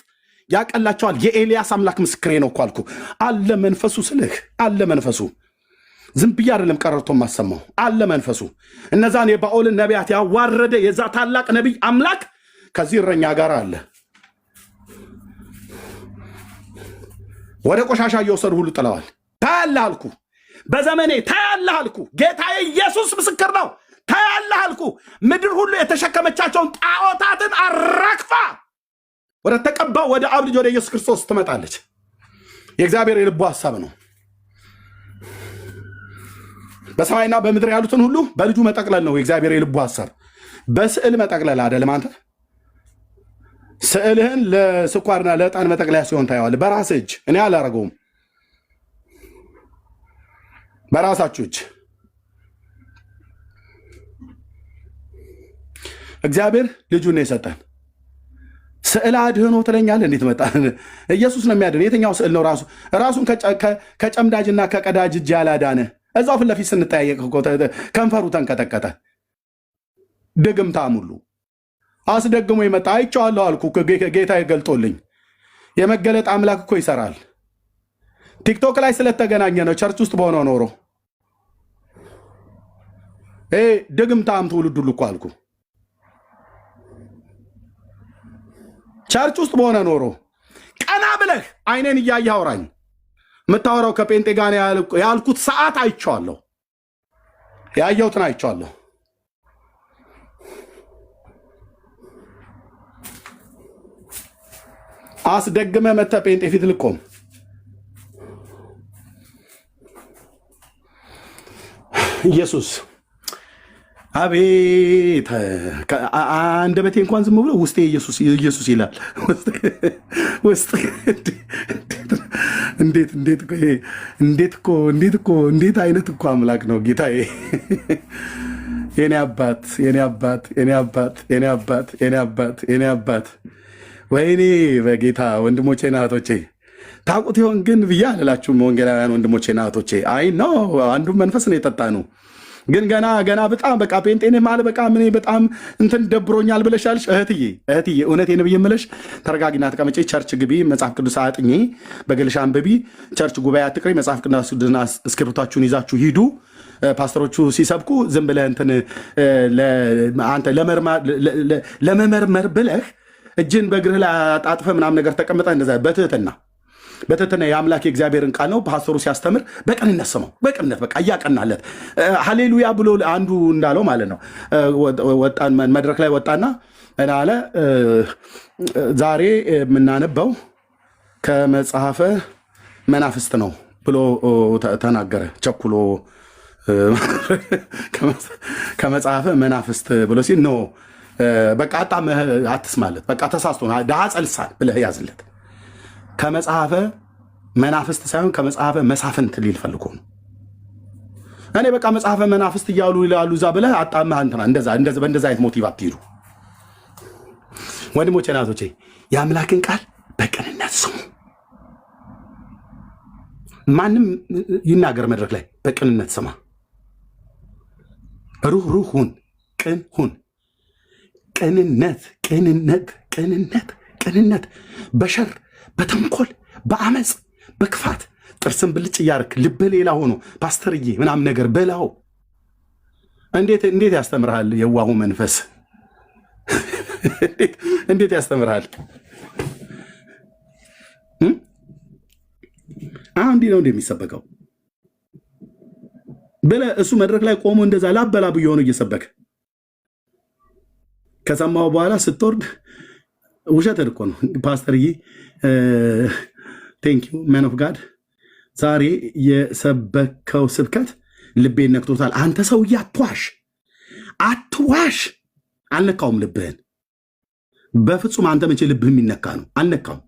ያቀላቸዋል። የኤልያስ አምላክ ምስክሬ ነው እኮ አልኩ። አለ መንፈሱ ስልህ አለ መንፈሱ። ዝም ብዬ አይደለም ቀረርቶ ማሰማው አለ መንፈሱ። እነዛን የባኦልን ነቢያት ያዋረደ የዛ ታላቅ ነቢይ አምላክ ከዚህ እረኛ ጋር አለ። ወደ ቆሻሻ እየወሰዱ ሁሉ ጥለዋል። ታያለህ አልኩ። በዘመኔ ታያለህ አልኩ። ጌታዬ ኢየሱስ ምስክር ነው። ታያለህ አልኩ። ምድር ሁሉ የተሸከመቻቸውን ጣዖታትን አራግፋ ወደ ተቀባው ወደ አብ ልጅ ወደ ኢየሱስ ክርስቶስ ትመጣለች። የእግዚአብሔር የልቡ ሐሳብ ነው። በሰማይና በምድር ያሉትን ሁሉ በልጁ መጠቅለል ነው የእግዚአብሔር የልቡ ሐሳብ። በስዕል መጠቅለል አይደለም። አንተ ስዕልህን ለስኳርና ለዕጣን መጠቅለያ ሲሆን ታየዋለህ። በራስህ እጅ። እኔ አላረገውም። በራሳችሁ እጅ እግዚአብሔር ልጁን ነው የሰጠን። ስዕል አድህኖ ትለኛለህ። እንዴት መጣ? ኢየሱስ ነው የሚያድን። የትኛው ስዕል ነው? ራሱን ከጨምዳጅና ከቀዳጅ እጅ ያላዳነ እዛው ፊት ለፊት ስንጠያየቅ ከንፈሩ ተንቀጠቀጠ። ድግምታም ሁሉ አስደግሞ ይመጣ። አይቼዋለሁ አልኩ። ጌታ ይገልጦልኝ። የመገለጥ አምላክ እኮ ይሰራል። ቲክቶክ ላይ ስለተገናኘ ነው። ቸርች ውስጥ በሆነ ኖሮ ድግምታም ትውልድ ሁሉ እኮ አልኩ። ቸርች ውስጥ በሆነ ኖሮ ቀና ብለህ አይኔን እያየህ አውራኝ። የምታወራው ከጴንጤ ጋር ያልኩት ሰዓት አይቼዋለሁ። ያየሁትን አይቼዋለሁ። አስደግመህ መተህ ጴንጤ ፊት ልቆም። ኢየሱስ አቤት! አንደበቴ እንኳን ዝም ብሎ ውስጤ ኢየሱስ ኢየሱስ ይላል። ውስጥ እንዴት አይነት እኮ አምላክ ነው ጌታዬ! የኔ አባት የኔ አባት የኔ አባት የኔ አባት የኔ አባት የኔ አባት! ወይኔ በጌታ ወንድሞቼና እህቶቼ ታውቁት ይሆን ግን ብዬ አልላችሁም። ወንጌላውያን ወንድሞቼና እህቶቼ አይ ነው አንዱን መንፈስ ነው የጠጣ ነው። ግን ገና በጣም በቃ ጴንጤን ማለት በቃ ምን በጣም እንትን ደብሮኛል ብለሻልሽ እህትዬ እውነቴን ብዬ የምልሽ ተረጋጊና ተቀመጪ። ቸርች ግቢ፣ መጽሐፍ ቅዱስ አጥኚ፣ በግልሽ አንብቢ፣ ቸርች ጉባኤ አትቅሪ፣ መጽሐፍ ቅዱስና እስክሪብታችሁን ይዛችሁ ሂዱ። ፓስተሮቹ ሲሰብኩ ዝም ብለህ እንትን አንተ ለመመርመር ብለህ እጅን በእግርህ ላይ አጣጥፈ ምናምን ነገር ተቀምጠ እንደዛ በትህትና የአምላክ የእግዚአብሔርን ቃል ነው ፓስተሩ ሲያስተምር በቅንነት ስማው። በቅንነት በቃ እያቀናለት ሃሌሉያ ብሎ አንዱ እንዳለው ማለት ነው። ወጣን መድረክ ላይ ወጣና አለ ዛሬ የምናነበው ከመጽሐፈ መናፍስት ነው ብሎ ተናገረ። ቸኩሎ ከመጽሐፈ መናፍስት ብሎ ሲል ነው በቃ አጣመህ አትስማለት። በቃ ተሳስቶ ድሃ ጸልሳል ብለህ ያዝለት። ከመጽሐፈ መናፍስት ሳይሆን ከመጽሐፈ መሳፍንት ሊል ፈልጎ ነው። እኔ በቃ መጽሐፈ መናፍስት እያሉ ይላሉ እዛ ብለህ አጣመህ አንተና በእንደዛ አይነት ሞቲቭ አትሂዱ። ወንድሞቼ እናቶቼ የአምላክን ቃል በቅንነት ስሙ። ማንም ይናገር መድረክ ላይ በቅንነት ስማ። ሩህ ሁን፣ ቅን ሁን። ቅንነት በሸር በተንኮል በአመፅ በክፋት ጥርስን ብልጭ እያርክ ልብ ሌላ ሆኖ ፓስተርዬ ምናምን ነገር በላው። እንዴት ያስተምርሃል? የዋሁ መንፈስ እንዴት ያስተምርሃል? እንዲህ ነው እንደሚሰበከው ብለህ እሱ መድረክ ላይ ቆሞ እንደዛ ላበላብ እየሆኑ እየሰበከ ከሰማው በኋላ ስትወርድ ውሸት እኮ ነው። ፓስተርዬ ቴንክ ዩ ማን ኦፍ ጋድ፣ ዛሬ የሰበከው ስብከት ልቤን ነክቶታል። አንተ ሰውዬ አትዋሽ። አልነካውም ልብህን በፍጹም። አንተ መቼ ልብህ የሚነካ ነው? አልነካውም።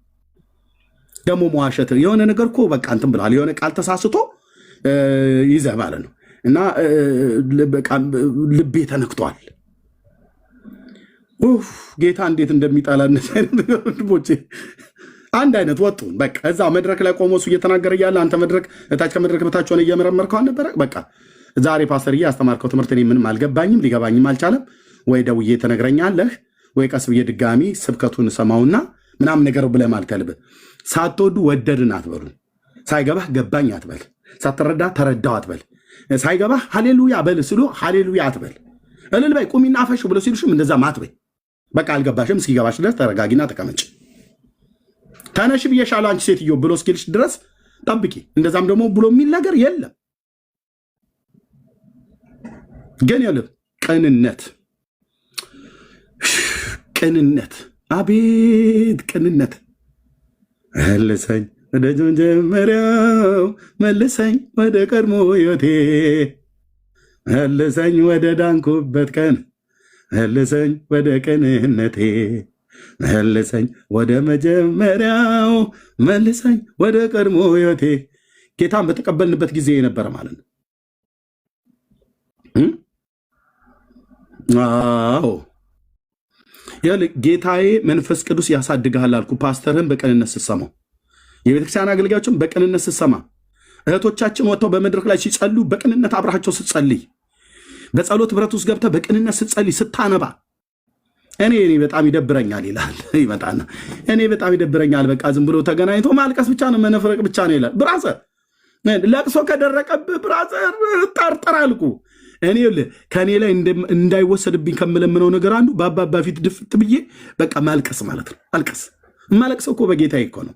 ደግሞ መዋሸት የሆነ ነገር እኮ በቃ እንትን ብለሃል። የሆነ ቃል ተሳስቶ ይዘህ ማለት ነው። እና ልቤ ተነክቷል። ጌታ እንዴት እንደሚጣላ እነዚህ አይነት ነገሮች አንድ አይነት ወጡ። በቃ እዛ መድረክ ላይ ቆሞ እሱ እየተናገረ እያለ አንተ መድረክ እታች ከመድረክ በታች ሆነ እየመረመርከው አልነበረ? በቃ ዛሬ ፓስተርዬ ያስተማርከው ትምህርት እኔ ምንም አልገባኝም፣ ሊገባኝም አልቻለም። ወይ ደውዬ ትነግረኛለህ ወይ ቀስ ብዬ ድጋሚ ስብከቱን ሰማውና ምናምን ነገር ብለህ ማለት ያለብህ። ሳትወዱ ወደድን አትበሉ። ሳይገባህ ገባኝ አትበል። ሳትረዳ ተረዳው አትበል። ሳይገባህ ሃሌሉያ በል ስሉ ሃሌሉያ አትበል። እልል በይ ቁሚና አፈሽ ብሎ ሲሉሽም እንደዛ ማትበይ። በቃ አልገባሽም፣ እስኪገባሽ ድረስ ተረጋጊና ተቀመጭ። ተነሽ ብዬሻለሁ አንቺ ሴትዮ ብሎ እስኪልሽ ድረስ ጠብቂ። እንደዛም ደግሞ ብሎ የሚል ነገር የለም። ግን የለም ቅንነት፣ አቤት ቅንነት። መልሰኝ ወደ መጀመሪያው፣ መልሰኝ ወደ ቀድሞ ሕይወቴ፣ መልሰኝ ወደ ዳንኩበት ቀን፣ መልሰኝ ወደ ቅንነቴ፣ መልሰኝ ወደ መጀመሪያው፣ መልሰኝ ወደ ቀድሞ ሕይወቴ። ጌታን በተቀበልንበት ጊዜ የነበረ ማለት ነው። አዎ ጌታዬ መንፈስ ቅዱስ ያሳድግሃል አልኩ። ፓስተርህን በቅንነት ስትሰማው፣ የቤተክርስቲያን አገልጋዮችን በቅንነት ስትሰማ፣ እህቶቻችን ወጥተው በመድረክ ላይ ሲጸልዩ በቅንነት አብረሃቸው ስትጸልይ፣ በጸሎት ብረት ውስጥ ገብተህ በቅንነት ስትጸልይ፣ ስታነባ እኔ በጣም ይደብረኛል ይላል። ይመጣና እኔ በጣም ይደብረኛል፣ በቃ ዝም ብሎ ተገናኝቶ ማልቀስ ብቻ ነው፣ መነፍረቅ ብቻ ነው ይላል። ብራዘር ለቅሶ ከደረቀብህ ብራዘር ጠርጥር አልኩ። እኔ ከእኔ ላይ እንዳይወሰድብኝ ከምለምነው ነገር አንዱ በአባባ ፊት ድፍት ብዬ በቃ ማልቀስ ማለት ነው። አልቀስ ማለቅሰው እኮ በጌታዬ እኮ ነው።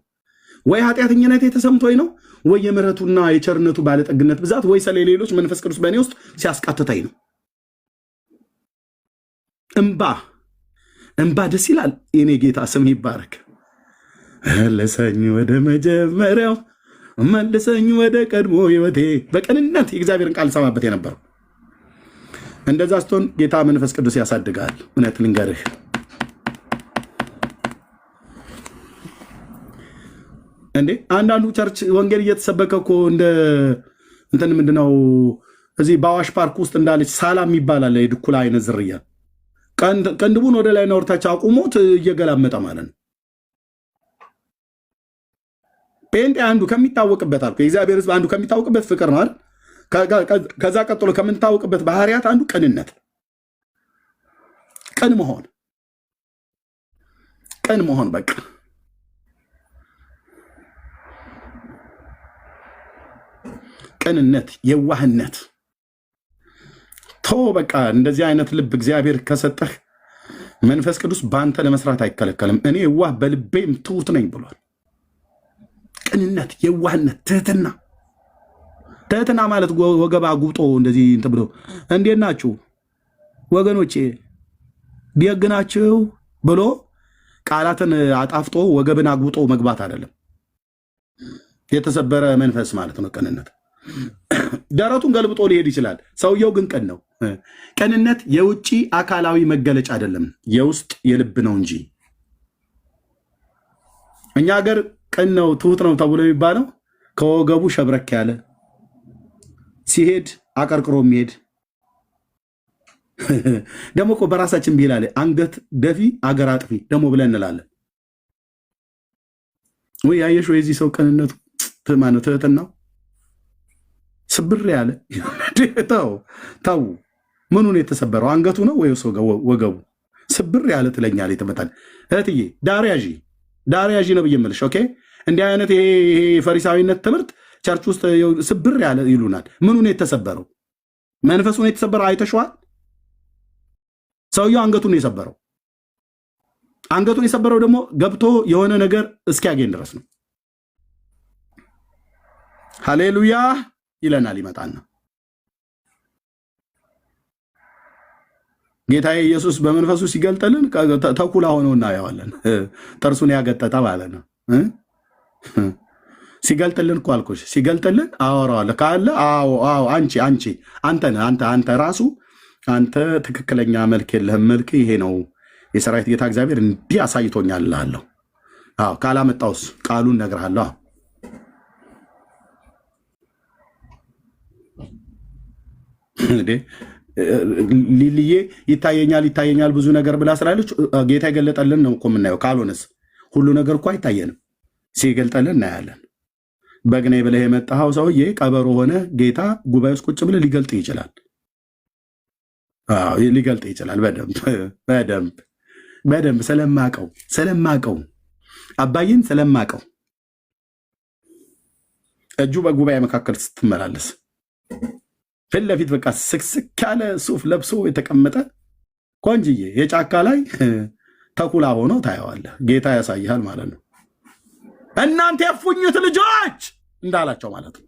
ወይ ኃጢአተኝነት የተሰምቶኝ ነው፣ ወይ የምሕረቱና የቸርነቱ ባለጠግነት ብዛት፣ ወይ ስለ ሌሎች መንፈስ ቅዱስ በእኔ ውስጥ ሲያስቃትተኝ ነው። እምባ ደስ ይላል። የኔ ጌታ ስም ይባረክ። መልሰኝ ወደ መጀመሪያው፣ መልሰኝ ወደ ቀድሞ ሕይወቴ። በቅንነት የእግዚአብሔርን ቃል ሰማበት የነበረው እንደዛ ስትሆን ጌታ መንፈስ ቅዱስ ያሳድጋል። እውነት ልንገርህ እንዴ አንዳንዱ ቸርች ወንጌል እየተሰበከ እኮ እንደ እንትን ምንድነው እዚህ በአዋሽ ፓርክ ውስጥ እንዳለች ሳላም ይባላል የድኩላ አይነት ዝርያ ቀንድቡን ወደ ላይ ነውርታች አቁሞት እየገላመጠ ማለት ነው። ጴንጤ አንዱ ከሚታወቅበት አልኩ የእግዚአብሔር ሕዝብ አንዱ ከሚታወቅበት ፍቅር ነው አይደል? ከዛ ቀጥሎ ከምንታወቅበት ባህሪያት አንዱ ቅንነት፣ ቅን መሆን በቃ ቅንነት፣ የዋህነት ተው በቃ እንደዚህ አይነት ልብ እግዚአብሔር ከሰጠህ መንፈስ ቅዱስ በአንተ ለመስራት አይከለከልም። እኔ የዋህ በልቤም ትሁት ነኝ ብሏል። ቅንነት፣ የዋህነት፣ ትህትና ማለት ወገብ አጉጦ እንደዚህ እንትን ብሎ እንዴት ናችሁ ወገኖቼ ደግ ናችሁ ብሎ ቃላትን አጣፍጦ ወገብን አጉጦ መግባት አይደለም። የተሰበረ መንፈስ ማለት ነው ቅንነት። ደረቱን ገልብጦ ሊሄድ ይችላል፣ ሰውየው ግን ቅን ነው። ቅንነት የውጭ አካላዊ መገለጫ አይደለም፣ የውስጥ የልብ ነው እንጂ። እኛ ሀገር ቅን ነው ትሁት ነው ተብሎ የሚባለው ከወገቡ ሸብረክ ያለ ሲሄድ አቀርቅሮ የሚሄድ ደግሞ እኮ በራሳችን ቢላለ አንገት ደፊ አገር አጥፊ ደግሞ ብለን እንላለን። ወይ ያየሽው የዚህ ሰው ቅንነቱ ማነው? ትህትናው ስብር ያለ ተው ምኑን የተሰበረው አንገቱ ነው ወይስ ወገቡ? ስብር ያለ ትለኛለህ። የተመታል እህትዬ ዳርያዢ ነው ብዬ የምልሽ። ኦኬ እንዲህ አይነት ይሄ ፈሪሳዊነት ትምህርት ቸርች ውስጥ ስብር ያለ ይሉናል። ምኑን የተሰበረው? መንፈሱን የተሰበረው አይተሽዋል? ሰውየው አንገቱን የሰበረው አንገቱን የሰበረው ደግሞ ገብቶ የሆነ ነገር እስኪያገኝ ድረስ ነው። ሃሌሉያ ይለናል። ይመጣና ጌታዬ ኢየሱስ በመንፈሱ ሲገልጥልን ተኩላ ሆኖ እናየዋለን። ጥርሱን ያገጠጠ ማለት ነው። ሲገልጥልን እኮ አልኩሽ፣ ሲገልጥልን አወራዋለሁ ካለ አዎ አንተ ራሱ አንተ ትክክለኛ መልክ የለህም፣ መልክ ይሄ ነው፣ የሰራዊት ጌታ እግዚአብሔር እንዲህ አሳይቶኛል እልሃለሁ። አዎ ካላመጣውስ ቃሉን እነግርሃለሁ። እንዴ ሊልዬ ይታየኛል ብዙ ነገር ብላ ስላለች ጌታ የገለጠልን ነው እኮ የምናየው። ካልሆነስ ሁሉ ነገር እኮ አይታየንም። ሲገልጠልን እናያለን። በግኔ ብለህ የመጣኸው ሰውዬ ቀበሮ ሆነ ጌታ ጉባኤ ውስጥ ቁጭ ብለህ ሊገልጥ ይችላል። ሊገልጥ ይችላል። በደንብ ስለማቀው አባይን ስለማቀው እጁ በጉባኤ መካከል ስትመላለስ ፊት ለፊት በቃ ስክስክ ያለ ሱፍ ለብሶ የተቀመጠ ቆንጅዬ የጫካ ላይ ተኩላ ሆኖ ታየዋለህ። ጌታ ያሳይሃል ማለት ነው። እናንተ የፉኝት ልጆች እንዳላቸው ማለት ነው።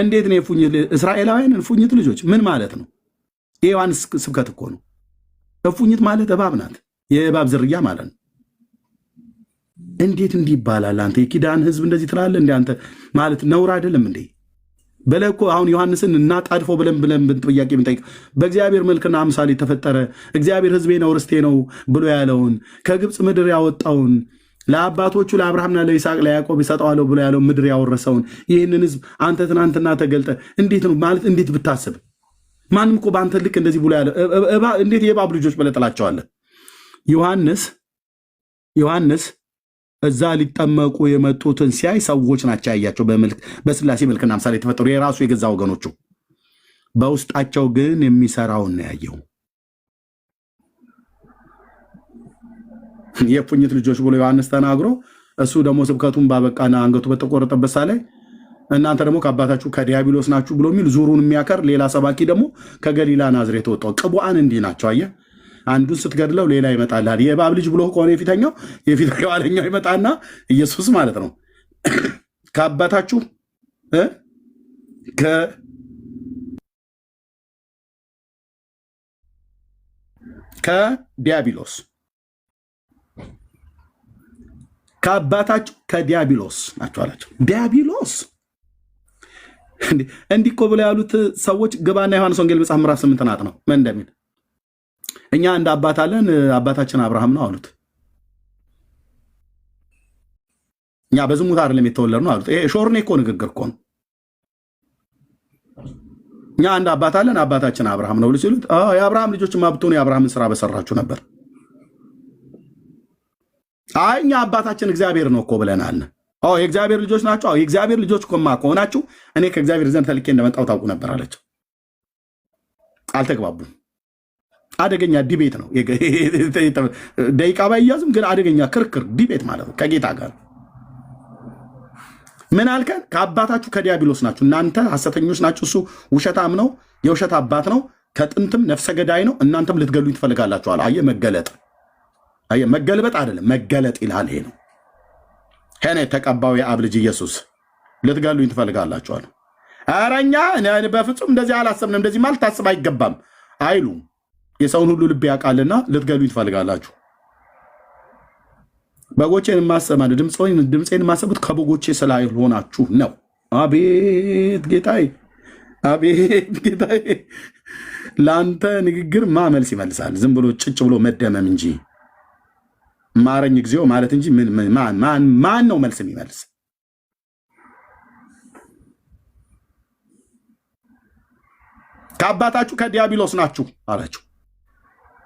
እንዴት ነው የፉኝት እስራኤላውያን ፉኝት ልጆች ምን ማለት ነው? የዮሐንስ ስብከት እኮ ነው። እፉኝት ማለት እባብ ናት፣ የእባብ ዝርያ ማለት ነው። እንዴት እንዲህ ይባላል? አንተ የኪዳን ሕዝብ እንደዚህ ትላለህ እንዴ? አንተ ማለት ነውር አይደለም እንዴ? በለው እኮ አሁን ዮሐንስን እናጣድፎ ብለን ጥያቄ ብንጠይቅ በእግዚአብሔር መልክና አምሳል የተፈጠረ እግዚአብሔር ሕዝቤ ነው ርስቴ ነው ብሎ ያለውን ከግብፅ ምድር ያወጣውን ለአባቶቹ ለአብርሃምና ለይስሐቅ ለያዕቆብ ይሰጠዋለሁ ብሎ ያለውን ምድር ያወረሰውን ይህንን ሕዝብ አንተ ትናንትና ተገልጠ እንዴት ነው ማለት እንዴት ብታስብ ማንም እኮ በአንተ ልክ እንደዚህ ብሎ ያለ እንዴት የእባብ ልጆች ብለህ ጥላቸዋለህ? ዮሐንስ እዛ ሊጠመቁ የመጡትን ሲያይ ሰዎች ናቸው ያያቸው፣ በስላሴ መልክና አምሳል የተፈጠሩ የራሱ የገዛ ወገኖቹ። በውስጣቸው ግን የሚሰራውን ነው ያየው። የፉኝት ልጆች ብሎ ዮሐንስ ተናግሮ እሱ ደግሞ ስብከቱን ባበቃና አንገቱ በተቆረጠበት ሳለ እናንተ ደግሞ ከአባታችሁ ከዲያብሎስ ናችሁ ብሎ የሚል ዙሩን የሚያከር ሌላ ሰባኪ ደግሞ ከገሊላ ናዝሬት ወጣው። ቅቡአን እንዲህ ናቸው። አየህ፣ አንዱን ስትገድለው ሌላ ይመጣልሃል። የእባብ ልጅ ብሎ ከሆነ የፊተኛው የኋለኛው ይመጣና ኢየሱስ ማለት ነው ከአባታችሁ ከዲያብሎስ ከአባታችሁ ከዲያብሎስ ናቸው አላቸው። ዲያብሎስ እንዲህ እኮ ብለው ያሉት ሰዎች ግባና ዮሐንስ ወንጌል መጽሐፍ ምዕራፍ 8 ናት ነው ምን እንደሚል እኛ እንደ አባት አለን አባታችን አብርሃም ነው አሉት። እኛ በዝሙት አይደለም የተወለድ ነው አሉት። ይሄ ሾርኔ እኮ ንግግር እኮ ነው። እኛ እንደ አባት አለን አባታችን አብርሃም ነው ብሎ ሲሉት የአብርሃም ልጆችማ ብትሆኑ የአብርሃምን ስራ በሰራችሁ ነበር። አይ እኛ አባታችን እግዚአብሔር ነው እኮ ብለናል። የእግዚአብሔር ልጆች ናቸው። የእግዚአብሔር ልጆች እኮማ ከሆናችሁ እኔ ከእግዚአብሔር ዘንድ ተልኬ እንደመጣሁ ታውቁ ነበር አለችው። አልተግባቡም። አደገኛ ዲቤት ነው። ደቂቃ ባይያዝም ግን አደገኛ ክርክር ዲቤት ማለት ነው ከጌታ ጋር። ምን አልከን? ከአባታችሁ ከዲያብሎስ ናችሁ እናንተ ሐሰተኞች ናችሁ። እሱ ውሸታም ነው፣ የውሸት አባት ነው፣ ከጥንትም ነፍሰ ገዳይ ነው። እናንተም ልትገሉኝ ትፈልጋላችኋል። አየህ፣ መገልበጥ አይደለም መገለጥ ይልሃል። ይሄ ነው ከኔ የተቀባው የአብ ልጅ ኢየሱስ። ልትገሉኝ ትፈልጋላችኋል። ኧረ እኛ በፍጹም እንደዚህ አላሰብንም፣ እንደዚህ ማለት ታስብ አይገባም አይሉም። የሰውን ሁሉ ልብ ያውቃልና ልትገሉኝ ትፈልጋላችሁ። በጎቼን ማሰማት ድምፄን ማሰቡት ከበጎቼ ስላልሆናችሁ ነው። አቤት ጌታዬ፣ አቤት ጌታዬ። ለአንተ ንግግር መልስ ይመልሳል። ዝም ብሎ ጭጭ ብሎ መደመም እንጂ ማረኝ እግዚኦ ማለት እንጂ ማን ነው መልስ የሚመልስ? ከአባታችሁ ከዲያብሎስ ናችሁ አላችሁ።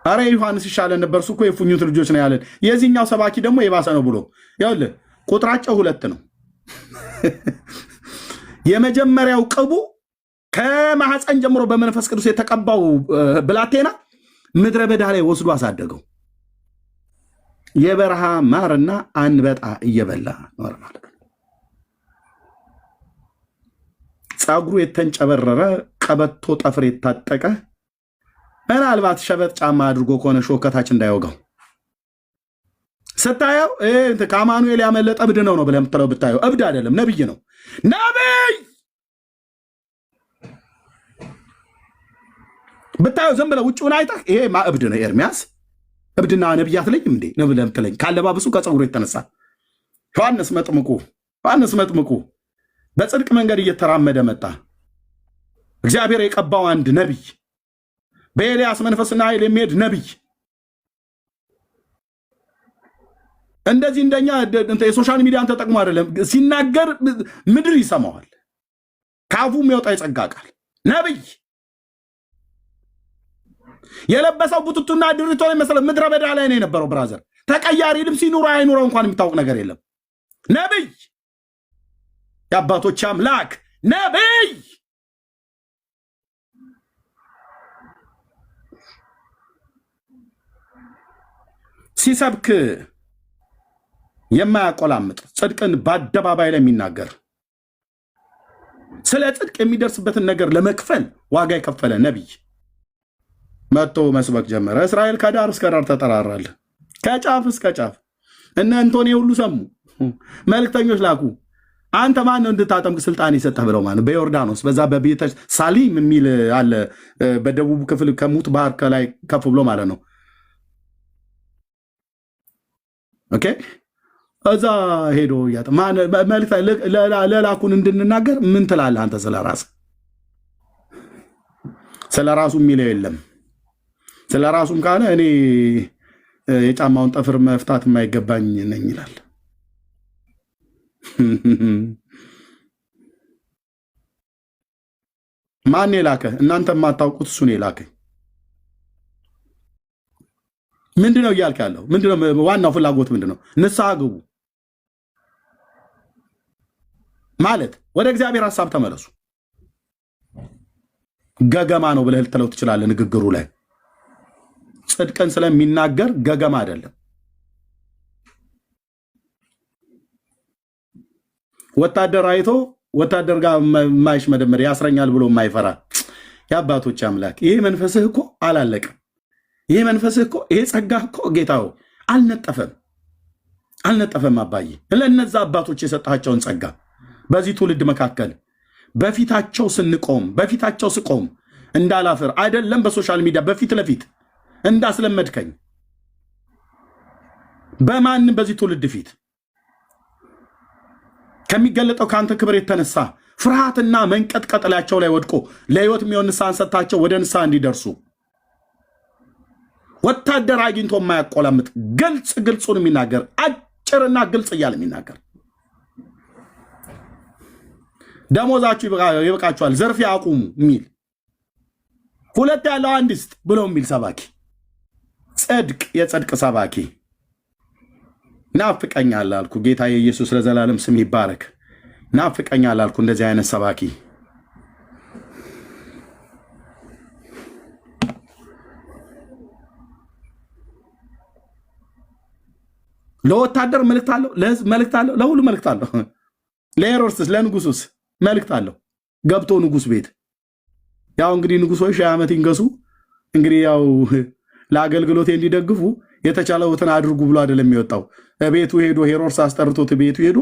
አረ ዮሐንስ ይሻለን ነበር፣ እሱ እኮ የፉኝት ልጆች ነው ያለን። የዚህኛው ሰባኪ ደግሞ የባሰ ነው ብሎ ይኸውልህ፣ ቁጥራቸው 2 ነው። የመጀመሪያው ቅቡ ከማህፀን ጀምሮ በመንፈስ ቅዱስ የተቀባው ብላቴና ምድረ በዳ ላይ ወስዶ አሳደገው። የበረሃ ማርና አንበጣ እየበላ ኖር ማለት ነው። ፀጉሩ የተንጨበረረ ቀበቶ ጠፍር የታጠቀ ምናልባት ሸበጥ ጫማ አድርጎ ከሆነ ሾከታች እንዳይወጋው ስታየው ከአማኑኤል ያመለጠ እብድ ነው ብለህ የምትለው ብታየው እብድ አይደለም፣ ነብይ ነው። ነብይ ብታየው ዝም ብለህ ውጭውን አይተህ ይሄ እብድ ነው ኤርሚያስ እብድና ነብይ አትለኝም እንዴ ነው ብለህ የምትለኝ ካለባበሱ ከፀጉሩ የተነሳ። ዮሐንስ መጥምቁ በጽድቅ መንገድ እየተራመደ መጣ። እግዚአብሔር የቀባው አንድ ነብይ፣ በኤልያስ መንፈስና ኃይል የሚሄድ ነብይ። እንደዚህ እንደኛ የሶሻል ሚዲያን ተጠቅሞ አይደለም ሲናገር ምድር ይሰማዋል። ካፉ የሚወጣ የጸጋ ቃል ነብይ የለበሰው ቡትቱና ድሪቶ የመሰለ ምድረ በዳ ላይ ነው የነበረው። ብራዘር ተቀያሪ ልብስ ይኑራ አይኑረው እንኳን የሚታወቅ ነገር የለም። ነብይ የአባቶች አምላክ ነብይ ሲሰብክ የማያቆላምጥ ጽድቅን በአደባባይ ላይ የሚናገር ስለ ጽድቅ የሚደርስበትን ነገር ለመክፈል ዋጋ የከፈለ ነብይ መጥቶ መስበክ ጀመረ። እስራኤል ከዳር እስከ ዳር ተጠራራል፣ ከጫፍ እስከ ጫፍ። እነ አንቶኒ ሁሉ ሰሙ፣ መልእክተኞች ላኩ። አንተ ማን ነው እንድታጠምቅ ስልጣን የሰጠህ ብለው ማለት በዮርዳኖስ በዛ በቤተ ሳሊም የሚል አለ፣ በደቡብ ክፍል ከሙት ባህር ከላይ ከፍ ብሎ ማለት ነው። ኦኬ እዛ ሄዶ ለላኩን እንድንናገር ምን ትላለህ አንተ? ስለ ራሱ የሚለው የለም። ስለ ራሱም ካለ እኔ የጫማውን ጠፍር መፍታት የማይገባኝ ነኝ ይላል። ማን የላከ? እናንተ የማታውቁት እሱን የላከ። ምንድነው እያልክ ያለው? ምንድነው ዋናው ፍላጎት? ምንድነው? ንስሐ ግቡ ማለት ወደ እግዚአብሔር ሐሳብ ተመለሱ። ገገማ ነው ብለህ ልትለው ትችላለህ። ንግግሩ ላይ ጽድቅን ስለሚናገር ገገማ አይደለም። ወታደር አይቶ ወታደር ጋር ማይሽ መደመር ያስረኛል ብሎ የማይፈራ የአባቶች አምላክ ይሄ መንፈስህ እኮ አላለቅም። ይሄ መንፈስህ እኮ ይሄ ጸጋህ እኮ ጌታው አልነጠፈም። አባዬ ለእነዛ አባቶች የሰጣቸውን ጸጋ በዚህ ትውልድ መካከል በፊታቸው ስቆም እንዳላፍር አይደለም በሶሻል ሚዲያ በፊት ለፊት እንዳስለመድከኝ በማንም በዚህ ትውልድ ፊት ከሚገለጠው ከአንተ ክብር የተነሳ ፍርሃትና መንቀጥቀጥ ላያቸው ላይ ወድቆ ለሕይወት የሚሆን ንስሐን ሰጥታቸው ወደ ንስሐ እንዲደርሱ ወታደር አግኝቶ የማያቆላምጥ ግልጹን የሚናገር አጭርና ግልጽ እያለ የሚናገር ደሞዛችሁ ይበቃችኋል፣ ዘርፊያ አቁሙ የሚል ሁለት ያለው አንድ ይስጥ ብሎ የሚል ሰባኪ የጽድቅ ሰባኪ ናፍቀኛል አልኩ። ጌታ የኢየሱስ ለዘላለም ስም ይባረክ። ናፍቀኛል አልኩ እንደዚህ አይነት ሰባኪ። ለወታደር መልእክት አለው፣ ለህዝብ መልእክት አለው፣ ለሁሉ መልእክት አለው። ለሄሮድስስ ለንጉሱስ መልእክት አለው። ገብቶ ንጉስ ቤት ያው እንግዲህ ንጉሶች 20 ዓመት ይንገሱ እንግዲህ ያው ለአገልግሎት እንዲደግፉ የተቻለውትን አድርጉ ብሎ አይደለም የሚወጣው። ቤቱ ሄዶ ሄሮድስ አስጠርቶት ቤቱ ሄዶ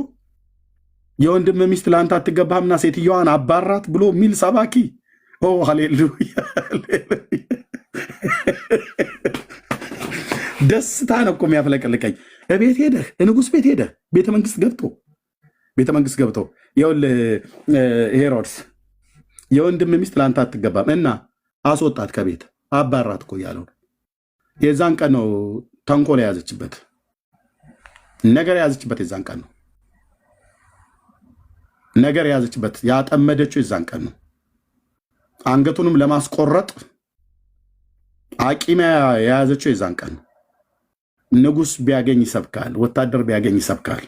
የወንድም ሚስት ለአንተ አትገባህምና ሴትዮዋን አባራት ብሎ ሚል ሰባኪ። ኦ ሃሌሉያ! ደስታ ነው እኮ የሚያፍለቀልቀኝ። ቤት ሄደህ ንጉስ ቤት ሄደህ ቤተ መንግስት ገብቶ ይኸውልህ ሄሮድስ የወንድም ሚስት ለአንተ አትገባም እና አስወጣት ከቤት አባራት እኮ ያለው የዛን ቀን ነው። ተንኮል የያዘችበት ነገር የያዘችበት የዛን ቀን ነው። ነገር የያዘችበት ያጠመደችው የዛን ቀን ነው። አንገቱንም ለማስቆረጥ አቂሚያ የያዘችው የዛን ቀን ነው። ንጉስ ቢያገኝ ይሰብካል፣ ወታደር ቢያገኝ ይሰብካል።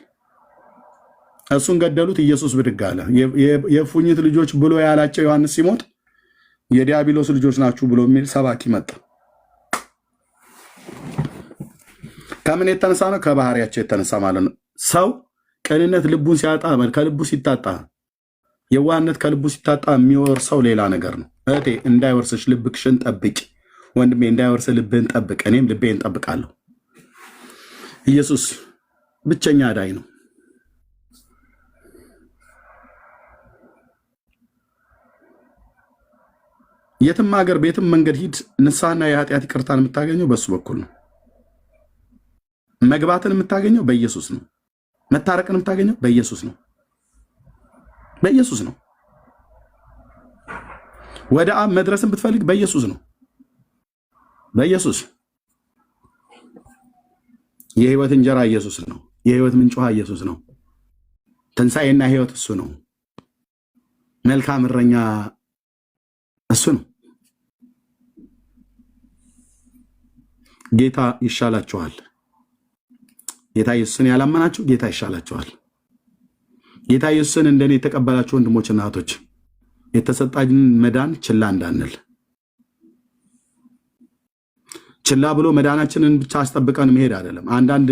እሱን ገደሉት። ኢየሱስ ብድግ አለ። የፉኝት ልጆች ብሎ ያላቸው ዮሐንስ ሲሞት የዲያብሎስ ልጆች ናችሁ ብሎ የሚል ሰባኪ መጣ። ከምን የተነሳ ነው? ከባህሪያቸው የተነሳ ማለት ነው። ሰው ቅንነት ልቡን ሲያጣ ከልቡ ሲታጣ፣ የዋህነት ከልቡ ሲታጣ የሚወርሰው ሌላ ነገር ነው። እህቴ እንዳይወርስሽ ልብክሽን ጠብቂ። ወንድሜ እንዳይወርስ ልብህን ጠብቅ። እኔም ልቤን ጠብቃለሁ። ኢየሱስ ብቸኛ አዳኝ ነው። የትም ሀገር ቤትም መንገድ ሂድ፣ ንስሐና የኃጢአት ይቅርታን የምታገኘው በሱ በኩል ነው። መግባትን የምታገኘው በኢየሱስ ነው። መታረቅን የምታገኘው በኢየሱስ ነው። በኢየሱስ ነው። ወደ አብ መድረስን ብትፈልግ በኢየሱስ ነው። በኢየሱስ የህይወት እንጀራ ኢየሱስ ነው። የህይወት ምንጭ ውሃ ኢየሱስ ነው። ትንሣኤና ህይወት እሱ ነው። መልካም እረኛ እሱ ነው። ጌታ ይሻላችኋል። ጌታ ኢየሱስን ያላመናችሁ ጌታ ይሻላችኋል። ጌታ ኢየሱስን እንደኔ የተቀበላችሁ ወንድሞችና እህቶች የተሰጣን መዳን ችላ እንዳንል፣ ችላ ብሎ መዳናችንን ብቻ አስጠብቀን መሄድ አይደለም። አንዳንድ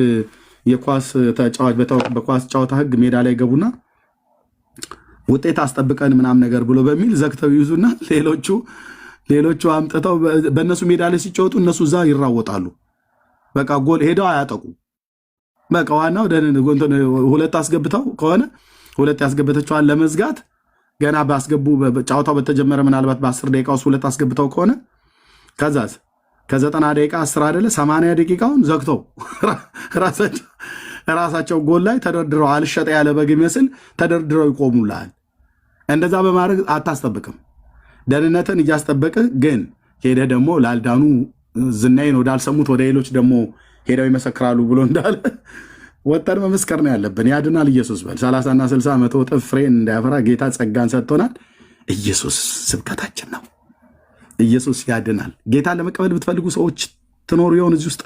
የኳስ ተጫዋች በኳስ ጨዋታ ህግ ሜዳ ላይ ገቡና ውጤት አስጠብቀን ምናምን ነገር ብሎ በሚል ዘግተው ይዙና ሌሎቹ አምጥተው በእነሱ ሜዳ ላይ ሲጫወቱ እነሱ እዛ ይራወጣሉ። በቃ ጎል ሄደው አያጠቁ። በቃ ዋናው ሁለት አስገብተው ከሆነ ሁለት ያስገበተችዋን ለመዝጋት ገና ባስገቡ ጨዋታው በተጀመረ ምናልባት በ10 ደቂቃ ውስጥ ሁለት አስገብተው ከሆነ ከዛስ ከ90 ደቂቃ 10 አይደለ 80 ደቂቃውን ዘግተው ራሳቸው ጎል ላይ ተደርድረው አልሸጠ ያለ በግ ይመስል ተደርድረው ይቆሙላል። እንደዛ በማድረግ አታስጠብቅም። ደህንነትን እያስጠበቅህ ግን ሄደህ ደግሞ ላልዳኑ ዝናዬን ወዳልሰሙት ወደ ሌሎች ደግሞ ሄደው ይመሰክራሉ ብሎ እንዳለ ወጠን መመስከር ነው ያለብን። ያድናል ኢየሱስ በል 30 እና 60 መቶ እጥፍ ፍሬን እንዳያፈራ ጌታ ጸጋን ሰጥቶናል። ኢየሱስ ስብከታችን ነው። ኢየሱስ ያድናል። ጌታን ለመቀበል ብትፈልጉ ሰዎች ትኖሩ ይሆን እዚህ ውስጥ?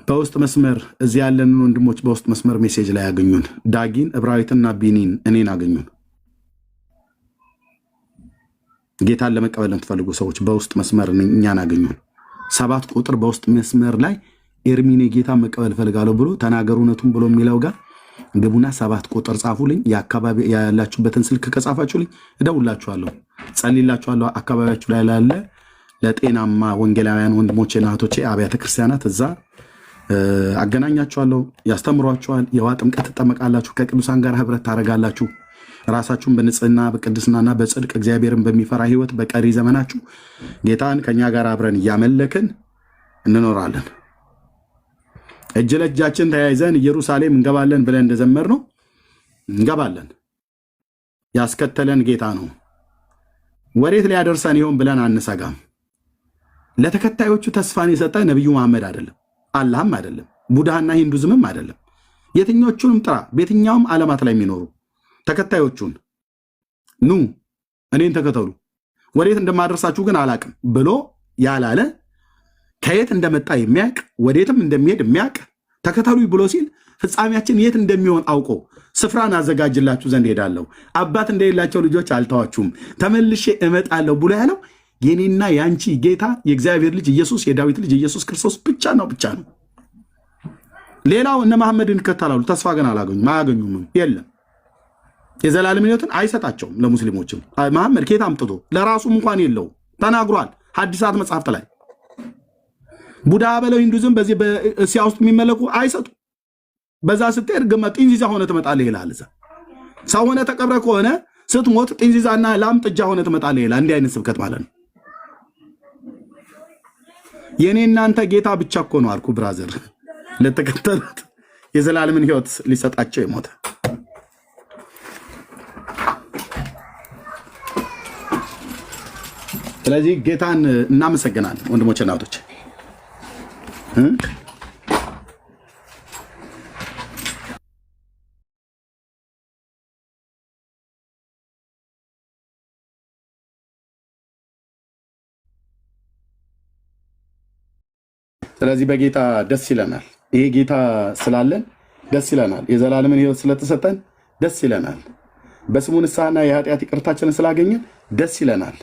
በውስጥ መስመር እዚህ ያለን ወንድሞች በውስጥ መስመር ሜሴጅ ላይ ያገኙን። ዳጊን፣ እብራዊትና ቢኒን እኔን አገኙን። ጌታን ለመቀበል የምትፈልጉ ሰዎች በውስጥ መስመር እኛን አገኙን። 7 ቁጥር በውስጥ መስመር ላይ ኤርሚኔ ጌታን መቀበል ፈልጋለሁ ብሎ ተናገሩ እውነቱን ብሎ የሚለው ጋር ግቡና 7 ቁጥር ጻፉልኝ። የአካባቢ ያላችሁበትን ስልክ ከጻፋችሁልኝ እደውላችኋለሁ፣ ጸልይላችኋለሁ። አካባቢያችሁ ላይ ላለ ለጤናማ ወንጌላውያን ወንድሞቼና እህቶቼ አብያተ ክርስቲያናት እዛ አገናኛችኋለሁ፣ ያስተምሯችኋል። የውሃ ጥምቀት ትጠመቃላችሁ፣ ከቅዱሳን ጋር ህብረት ታደርጋላችሁ። ራሳችሁን በንጽህና በቅድስናና በጽድቅ እግዚአብሔርን በሚፈራ ህይወት በቀሪ ዘመናችሁ ጌታን ከኛ ጋር አብረን እያመለክን እንኖራለን። እጅ ለእጃችን ተያይዘን ኢየሩሳሌም እንገባለን ብለን እንደዘመር ነው እንገባለን። ያስከተለን ጌታ ነው። ወዴት ሊያደርሰን ይሆን ብለን አንሰጋም። ለተከታዮቹ ተስፋን የሰጠ ነቢዩ መሐመድ አይደለም፣ አላህም አይደለም፣ ቡድሃና ሂንዱዝምም አይደለም። የትኞቹንም ጥራ፣ በየትኛውም ዓለማት ላይ የሚኖሩ ተከታዮቹን ኑ እኔን ተከተሉ፣ ወዴት እንደማደርሳችሁ ግን አላቅም ብሎ ያላለ ከየት እንደመጣ የሚያቅ ወዴትም እንደሚሄድ የሚያቅ ተከተሉ ብሎ ሲል ፍጻሜያችን የት እንደሚሆን አውቆ ስፍራን አዘጋጅላችሁ ዘንድ ሄዳለሁ፣ አባት እንደሌላቸው ልጆች አልተዋችሁም፣ ተመልሼ እመጣለሁ ብሎ ያለው የኔና የአንቺ ጌታ የእግዚአብሔር ልጅ ኢየሱስ የዳዊት ልጅ ኢየሱስ ክርስቶስ ብቻ ነው። ሌላው እነ መሐመድን ይከተላሉ፣ ተስፋ ግን አያገኙም። የለም የዘላለም ሕይወትን አይሰጣቸውም። ለሙስሊሞችም መሐመድ ኬት አምጥቶ ለራሱም እንኳን የለው ተናግሯል። ሐዲሳት መጽሐፍት ላይ ቡዳ በለው ሂንዱዝም በዚህ በእስያ ውስጥ የሚመለኩ አይሰጡ። በዛ ስትሄድ ግመ ጢንዚዛ ሆነ ትመጣለህ ይላል። እዛ ሰው ሆነ ተቀብረ ከሆነ ስትሞት ጢንዚዛና ላም ጥጃ ሆነ ትመጣለህ ይላል። እንዲህ አይነት ስብከት ማለት ነው። የኔ እናንተ ጌታ ብቻ እኮ ነው አልኩ ብራዘር፣ ለተከተሉት የዘላለምን ሕይወት ሊሰጣቸው የሞተ። ስለዚህ ጌታን እናመሰግናለን ወንድሞቼ እና እህቶቼ። ስለዚህ በጌታ ደስ ይለናል። ይሄ ጌታ ስላለን ደስ ይለናል። የዘላለምን ሕይወት ስለተሰጠን ደስ ይለናል። በስሙ ንስሐና የኃጢአት ይቅርታችንን ስላገኘን ደስ ይለናል።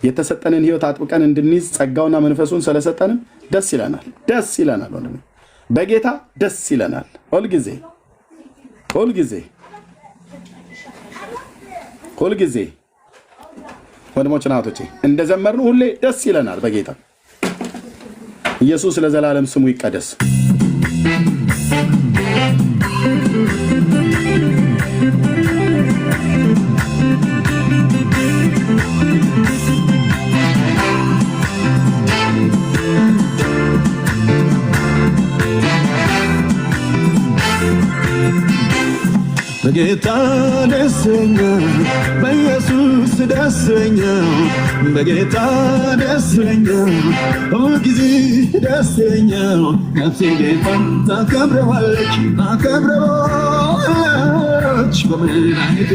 የተሰጠንን ሕይወት አጥብቀን እንድንይዝ ጸጋውና መንፈሱን ስለሰጠንም ደስ ይለናል። ደስ ይለናል ወንድሜ፣ በጌታ ደስ ይለናል። ሁልጊዜ ወንድሞችና እህቶቼ እንደዘመርነው ሁሌ ደስ ይለናል በጌታ። ኢየሱስ ለዘላለም ስሙ ይቀደስ። በጌታ ደስተኛ በኢየሱስ ደስ ይለኛል በጌታ ደስ ይለኛል ሁልጊዜ ደስ ይለኛል ነፍሴ ጌታን ታከብረዋለች በመድኃኒቴ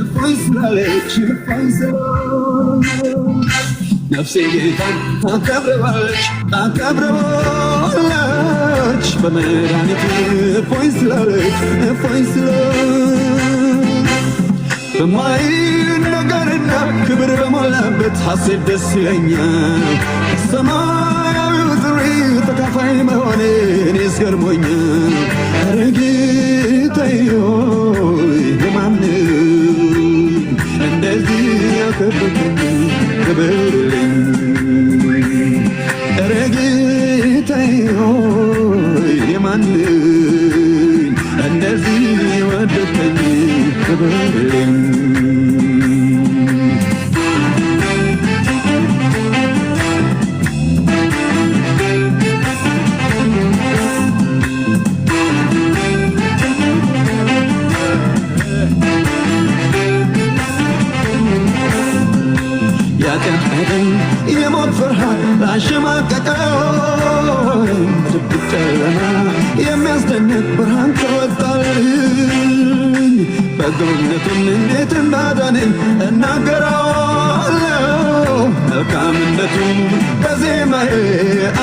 እፎይ ስላለች ነፍሴ ጌታን ታከብረዋለች በመድኃኒቴ እፎይ ስላለች በማይነገርና ክብር በሞላበት ሐሴት ደስ ይለኛል ሰማያዊው ጥሪ ተካፋይ መሆኔ እኔስ ገርሞኛል ኧረ ጌታዬ ሆይ የማንን እንደዚህ ያከበረኝ ክብርልኝ ኧረ ጌታዬ ሆይ የማንን እንደዚህ ወደድከኝ ክብርልኝ ያቀረበኝ የሞት ፍርሃት ላሸማቀቀኝ ድብቅ ጨለማ የሚያስደንቅ ብርሃን ተወጣልኝ በጎነቱን እንዴት እንዳዳነኝ እናገራለሁ መልካምነቱን በዜማዬ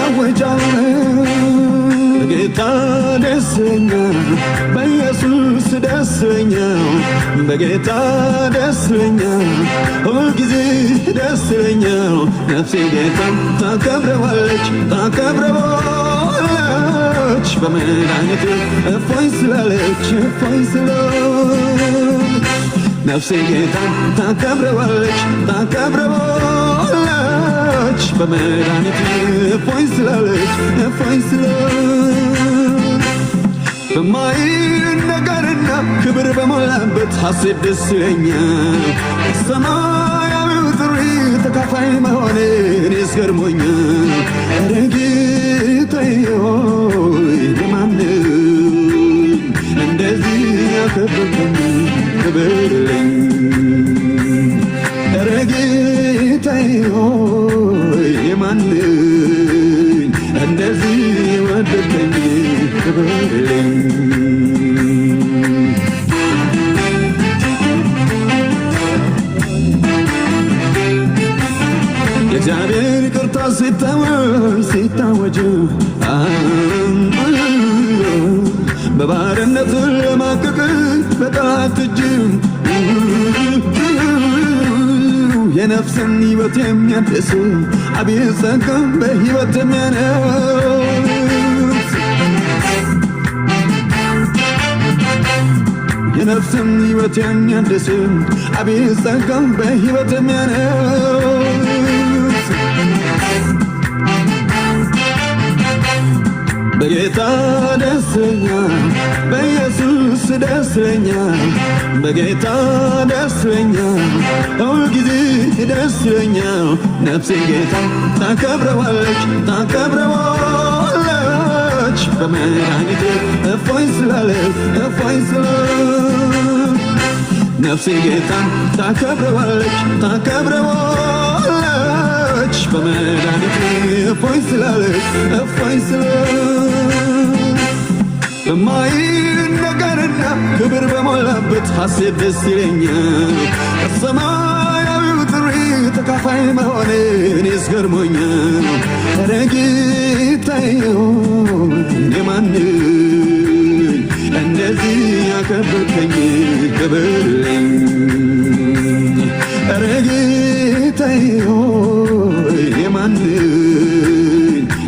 አወጃለሁ በጌታ ደስ ይለኛል በኢየሱስ ደስ ይለኛል በጌታ ደስ ይለኛል ሁልጊዜ ደስ ይለኛል ነፍሴ ጌታን ታከብረዋለች በመድኃኒቴ እፎይ ስላለች ነፍሴ ጌታን ታከብረዋለች በመድኃኒቴ እፎይ ስላለች በማይነገርና ክብር በሞላበት ሐሴት ደስ ይለኛል ሰማያዊው ጥሪ ተካፋይ መሆኔ እኔስ ገርሞኛል ኧረ ጌታዬ ሆይ የማንን እንደዚህ ያከበረኝ ክብርልኝ ኧረ ጌታዬ ሆይ የማንን እንደዚህ ወደድከኝ ክብርልኝ የእግዚአብሔር ይቅርታ ሲታወጅ በባርነት ለማቀቅ በጠላት እጅ የነፍስን ሕይወት የሚያድስ አቤት ጸጋ በሕይወት የሚያነስ የነፍስን ሕይወት የሚያድስ አቤት ጸጋ በሕይወት የሚያነስ በጌታ ደስ ይለኛል በኢየሱስ ደስ ይለኛል በጌታ ደስ ይለኛል ሁልጊዜ ደስ ይለኛል ነፍሴ ጌታን ታከብረዋለች በመድኃኒቴ እፎይ ስላለች ነፍሴ ጌታን ታከብረዋለች በመድኃኒቴ እፎይ ስላለች በማይነገርና ክብር በሞላበት ሐሴት ደስ ይለኛል ሰማያዊው ጥሪ ተካፋይ መሆኔ እኔስ ገርሞኛል ኧረ ጌታዬ ሆይ የማንን እንደዚህ ያከበርከኝ ክብርልኝ ኧረ ጌታዬ ሆይ የማንን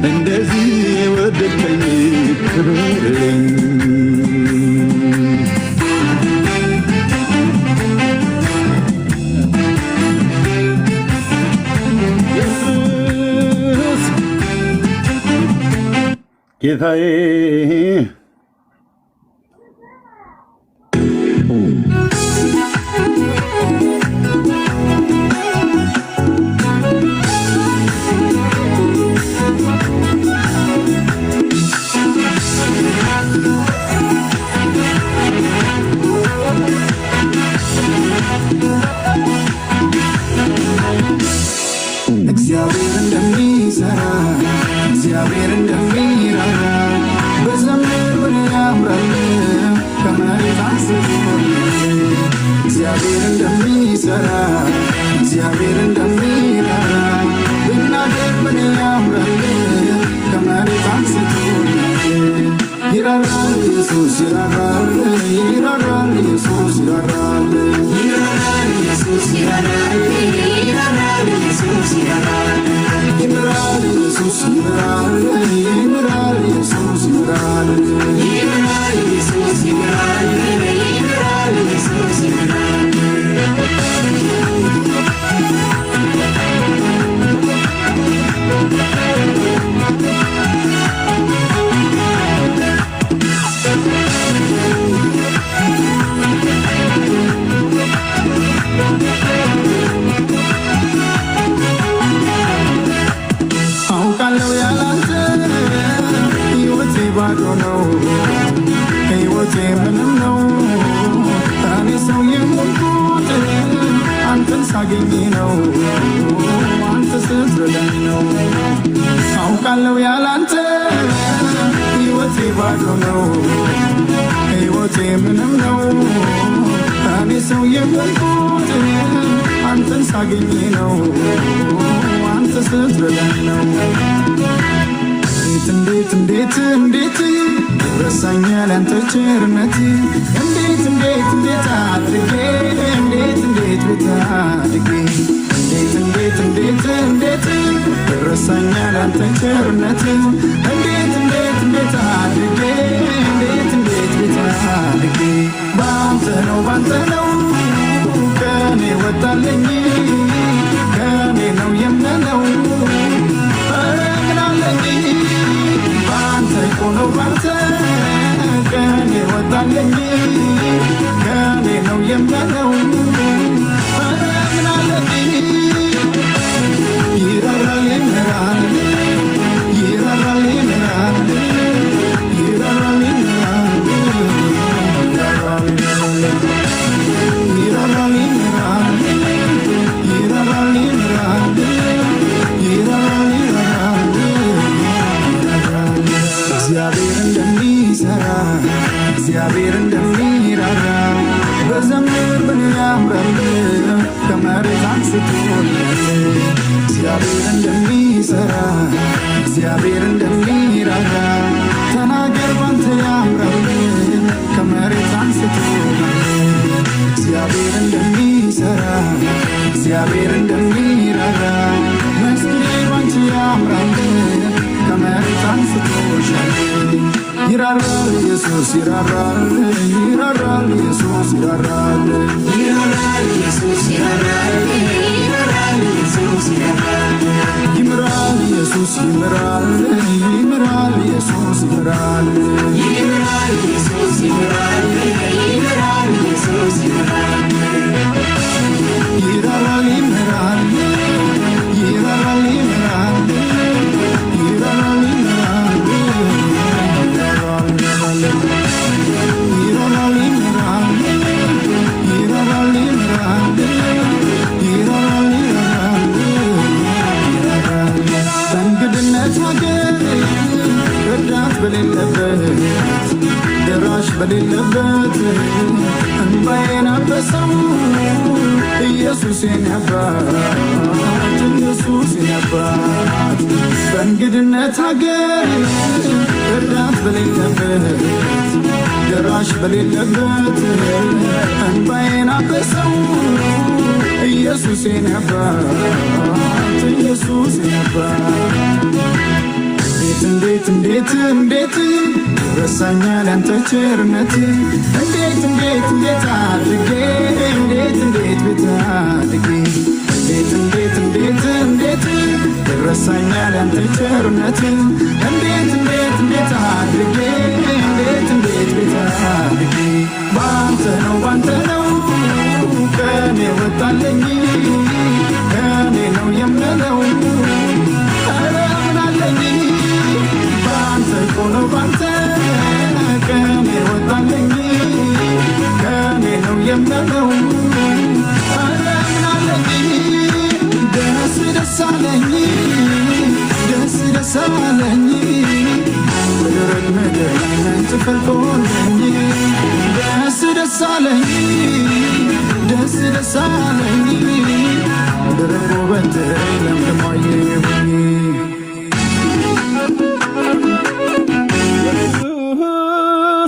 እንደዚህ ወደድከኝ ክብርልኝ ጌታዬ እግዚአብሔር እንደሚሰራ እግዚአብሔር እንደሚራራ ብናገር ምን ያምራል ከመሬት አንስቶ ይራራል ኢየሱስ ይራራል ይራራል ኢየሱስ ይራራል ይራራል ኢየሱስ ይራራል ይራራል ኢየሱስ ይራራል ይራራል ኢየሱስ ይራራል ይራራል ኢየሱስ ይራራል ይራራል ኢየሱስ ይራራል ይራራል ኢየሱስ ይራራል አውቃለሁ ያላንተ ሕይወቴ ባዶ ነው ሕይወቴ ምንም ነው እኔ ሰው የሞትኩት አንተን ሳገኝ ነው አንተ ስትረዳኝ ነው አውቃለሁ ያላንተ ሕይወቴ ባዶ ነው ሕይወቴ ምንም ነው እኔ ሰው የሞትኩት አንተን ሳገኝ ነው አንተ ስትረዳኝ ነው እንዴት እንዴት እንዴት ረሳኛል አንተ ቸርነት እንዴት እንዴት እንዴት አድርጌ እንዴት እንዴት ብታድጌ እንዴት እንዴት እንዴት እንዴት ረሳኛል አንተ ቸርነት እንዴት እንዴት እንዴት አድርጌ እንዴት እንዴት ብታድጌ ባንተ ነው ከኔ ወጣለኝ ከኔ ነው የምለው አረግናለኝ ባንተ ነው ባንተ ከኔ ወጣለኝ ከኔ ነው የምለው አረግናለኝ ይራራል ይራራል ይራራል ይራራል ይራራል ይራራል እግዚአብሔር እንደሚሰራ እግዚአብሔር እንደሚራራ በዘምር ምን ያምራል ከመሬት አንስቶ እግዚአብሔር እንደሚሰራ እግዚአብሔር እንደሚራራ ተናገር ባንተ ያምራል ከመሬት አንስቶ እግዚአብሔር እንደሚሰራ እግዚአብሔር እንደሚራራ መስክሬ ባንቺ ያምራል ከመሬት አንስቶሻል ይራራል ኢየሱስ ይራራል ይራራል ኢየሱስ ይራራል ይራራል ኢየሱስ ይራራል ይራራል ኢየሱስ ይራራል ይምራል ኢየሱስ ይምራል ይምራል ኢየሱስ ይምራል ይምራል ኢየሱስ ይምራል ይምራል ኢየሱስ ይምራል ይራራል ይምራል ይራራል ይምራል ይራራል ይምራል ይራራል ይምራል ይራራል ይምራል ይራራል ይራራል በእንግድነት ሀገር ረዳት በሌለበት ደራሽ በሌለበት እንባዬን አበሰው ኢየሱስ የኔ አባት ኢየሱስ የኔ አባት በእንግድነት ሀገር ረዳት በሌለበት ደራሽ በሌለበት እንባዬን አበሰው ኢየሱስ የኔ አባት ኢየሱስ የኔ አባት እንዴት እንዴት እንዴት ረሳኛል አንተ ቸርነት እንዴት እንዴት እንዴት አድርጌ እንዴት እንዴት ብታድጌ እንዴት እንዴት እንዴት እንዴት ረሳኛል አንተ ቸርነት እንዴት እንዴት እንዴት አድርጌ እንዴት እንዴት ብታድጌ ባንተ ነው ከኔ ወጣለኝ ከኔ ነው የምለው አረምናለኝ ባንተ ነው ባንተ ከኔ ወጣለኝ ከኔ ነው የምለው አረምናለኝ ደስ ደስ አለኝ ደስ ደስ አለኝ በደረቅ ምድር ላይ መንጭ ፈልቆልኝ ደስ ደስ አለኝ ደስ ደሳለኝ ደረቆ በትረይ ለምለማየሁኝ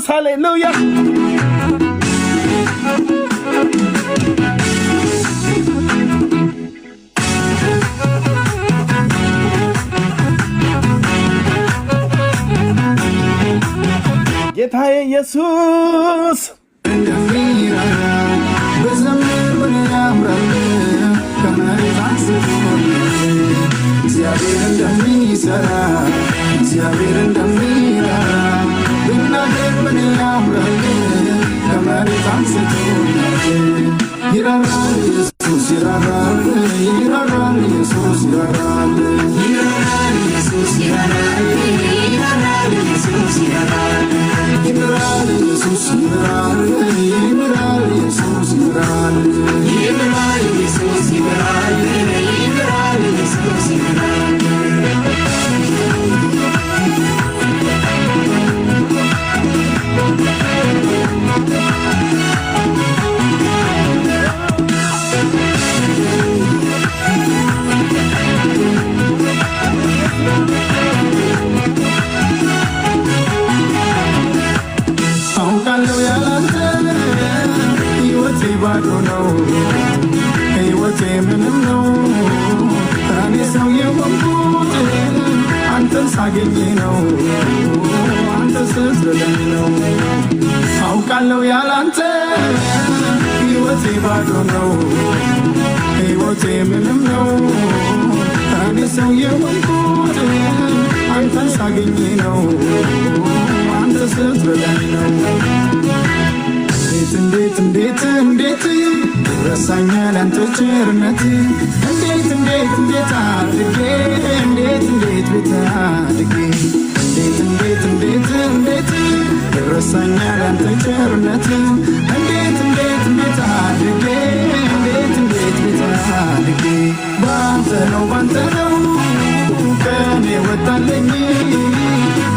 ሃሌሉያ ጌታዬ ኢየሱስ እንደሚራራ በዘመን ምን ያምራል ከመሬት አንስቶ እግዚአብሔር እንደሚሰራ እግዚአብሔር እንደሚራራ ብናገር ምን ያምራል ከመሬት አንስቶ ይራራል ኢየሱስ ይራራል ይራራል ኢየሱስ ይራራል ይራራል ኢየሱስ ይራራል ይራራል ኢየሱስ ይራራል ይራራል ኢየሱስ ይራራል ይራራል ኢየሱስ ይራራል ይራራል ኢየሱስ ይራራል ይራራል ኢየሱስ ይራራል አውቃለሁ ያላንተ ሕይወቴ ባዶ ነው ሕይወቴ ምንም ነው እኔ ሰው የሆንኩት አንተን ሳገኝ ነው አንተ ስትረዳኝ ነው አውቃለሁ ያላንተ ሕይወቴ ባዶ ነው ሕይወቴ ምንም ነው እኔ ሰው የሆንኩት አንተን ሳገኝ ነው አንተ ስትረዳኝ ነው እንዴት እንዴት እንዴት ይረሳኛል አንተ ቸርነት እንዴት እንዴት እንዴት አድርጌ እንዴት እንዴት ቤት አድርጌ እንዴት እንዴት እንዴት እንዴት ይረሳኛል አንተ ቸርነት እንዴት እንዴት እንዴት አድርጌ እንዴት እንዴት ቤት አድርጌ ባንተ ነው ከኔ ወጣለኝ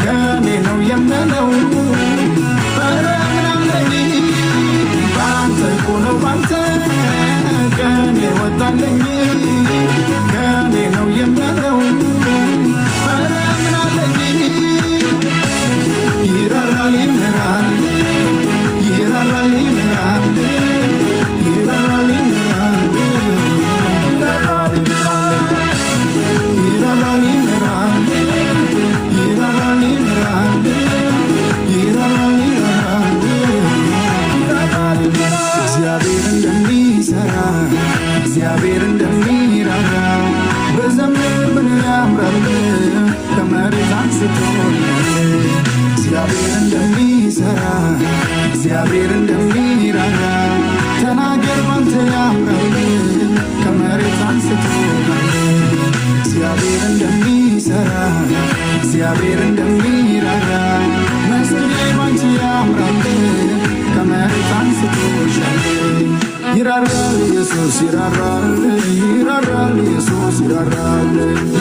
ከኔ ነው የምለው ባንተ ከኔ ወጣለኝ ከኔ ነው የምለው ምናለኝ ይራራል ይምራል ይራራል ይምራል ይራራል ይምራል ይራራል ይራራል ይምራል ይራራል ይምራል ይራራል እግዚአብሔር እንደሚሰራ እግዚአብሔር እንደሚራራ በዘመን ምን ያምራል ከመሬት አንስቶ እግዚአብሔር እንደሚሰራ እግዚአብሔር እንደሚራራ ተናገር ባንተ ያምራል ከመሬት አንስቶ እግዚአብሔር እንደሚሰራ እግዚአብሔር እንደሚራራ መስቀሌ ባንቺ ያምራል ከመሬት አንስቶሻል ይራራል ኢየሱስ ይራራል ይራራል ኢየሱስ ይራራል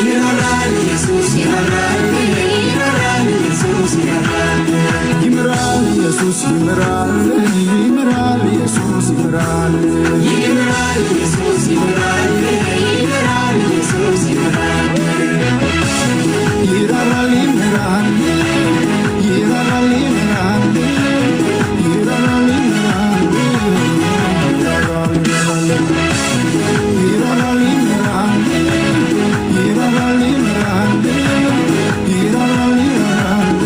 ይራራል ኢየሱስ ይራራል ይራራል ኢየሱስ ይራራል ይምራል ኢየሱስ ይምራል ይምራል ኢየሱስ ይምራል ይምራል ኢየሱስ ይምራል ይምራል ኢየሱስ ይምራል ይራራል ይምራል ይራራል ይምራል ይራራል ይምራል ይራራል ይምራል ይራራል ይምራል ይራራል ይራራል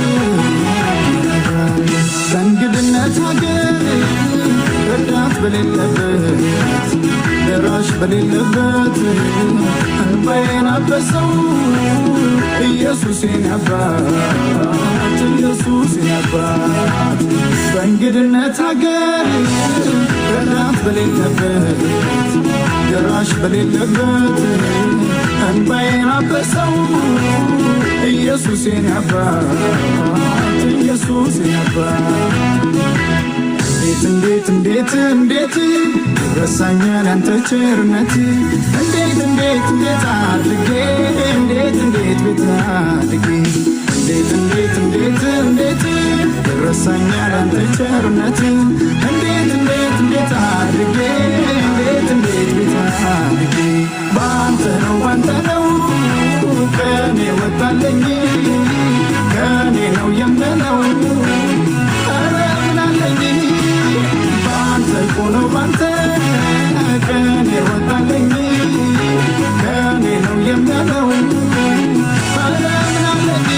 በእንግድነት ሀገር ረዳት በሌለበት ደራሽ በሌለበት እንባዬን አበሰው ኢየሱሴን አባት ኢየሱሴን አባት በእንግድነት ሀገር ረዳት በሌለበት ደራሽ በሌለበት እንባዬን አበሰው ኢየሱሴን አባት ኢየሱሴን አባት እንዴት እንዴት እንዴት ይረሳኛል አንተ ቸርነት እንዴት እንዴት እንዴት አድርጌ እንዴት እንዴት ቤት አድርጌ እንዴት እንዴት እንዴት እንዴት ይረሳኛል አንተ ቸርነት እንዴት እንዴት እንዴት አድርጌ እንዴት ባንተ ነው ከኔ ወጣለኝ ከኔ ነው የምለው ኧረ ምን አለኝ ባንተ እኮ ነው ባንተ ከኔ ወጣለኝ ከኔ ነው የምለው ኧረ ምን አለኝ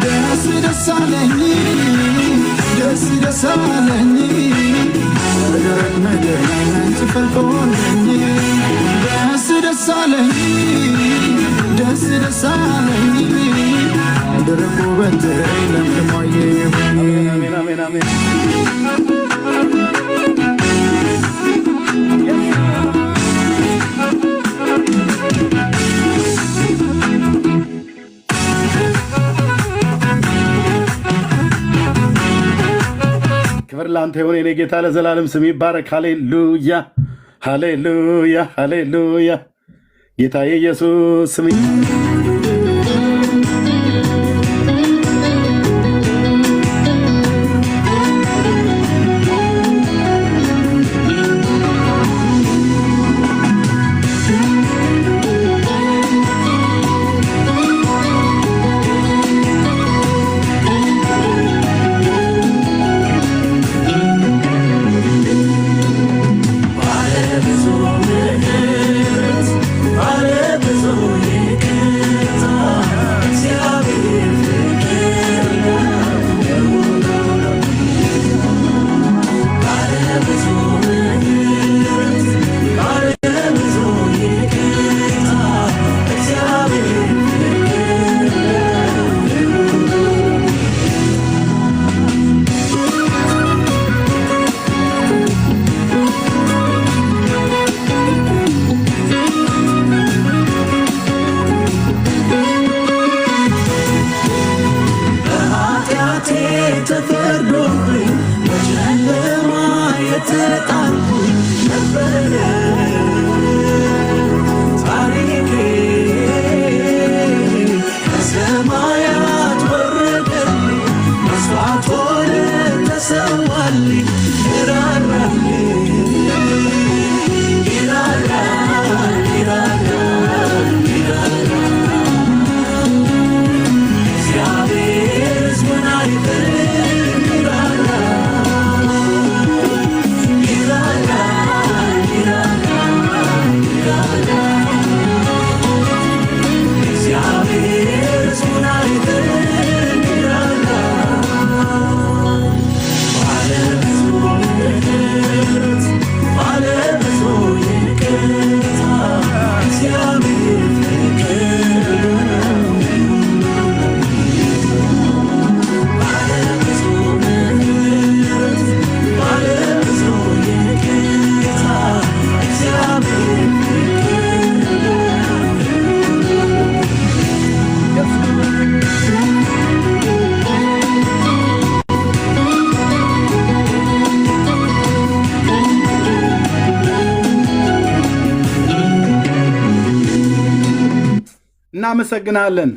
ደስ ደስ አለኝ ደስ ደስ አለኝ ደረቅ ምድር ላይ አንቺ ፈልቆልኝ ደስ ደስ አለኝ ደስ ደስ አለኝ ደረቁ በትር ለምለሟዬ አሜን አሜን አሜን። ክብር ላንተ ይሁን የኔ ጌታ ለዘላለም ስም ይባረክ። ሃሌሉያ ሃሌሉያ ሃሌሉያ። ጌታ ኢየሱስ ስም እናመሰግናለን።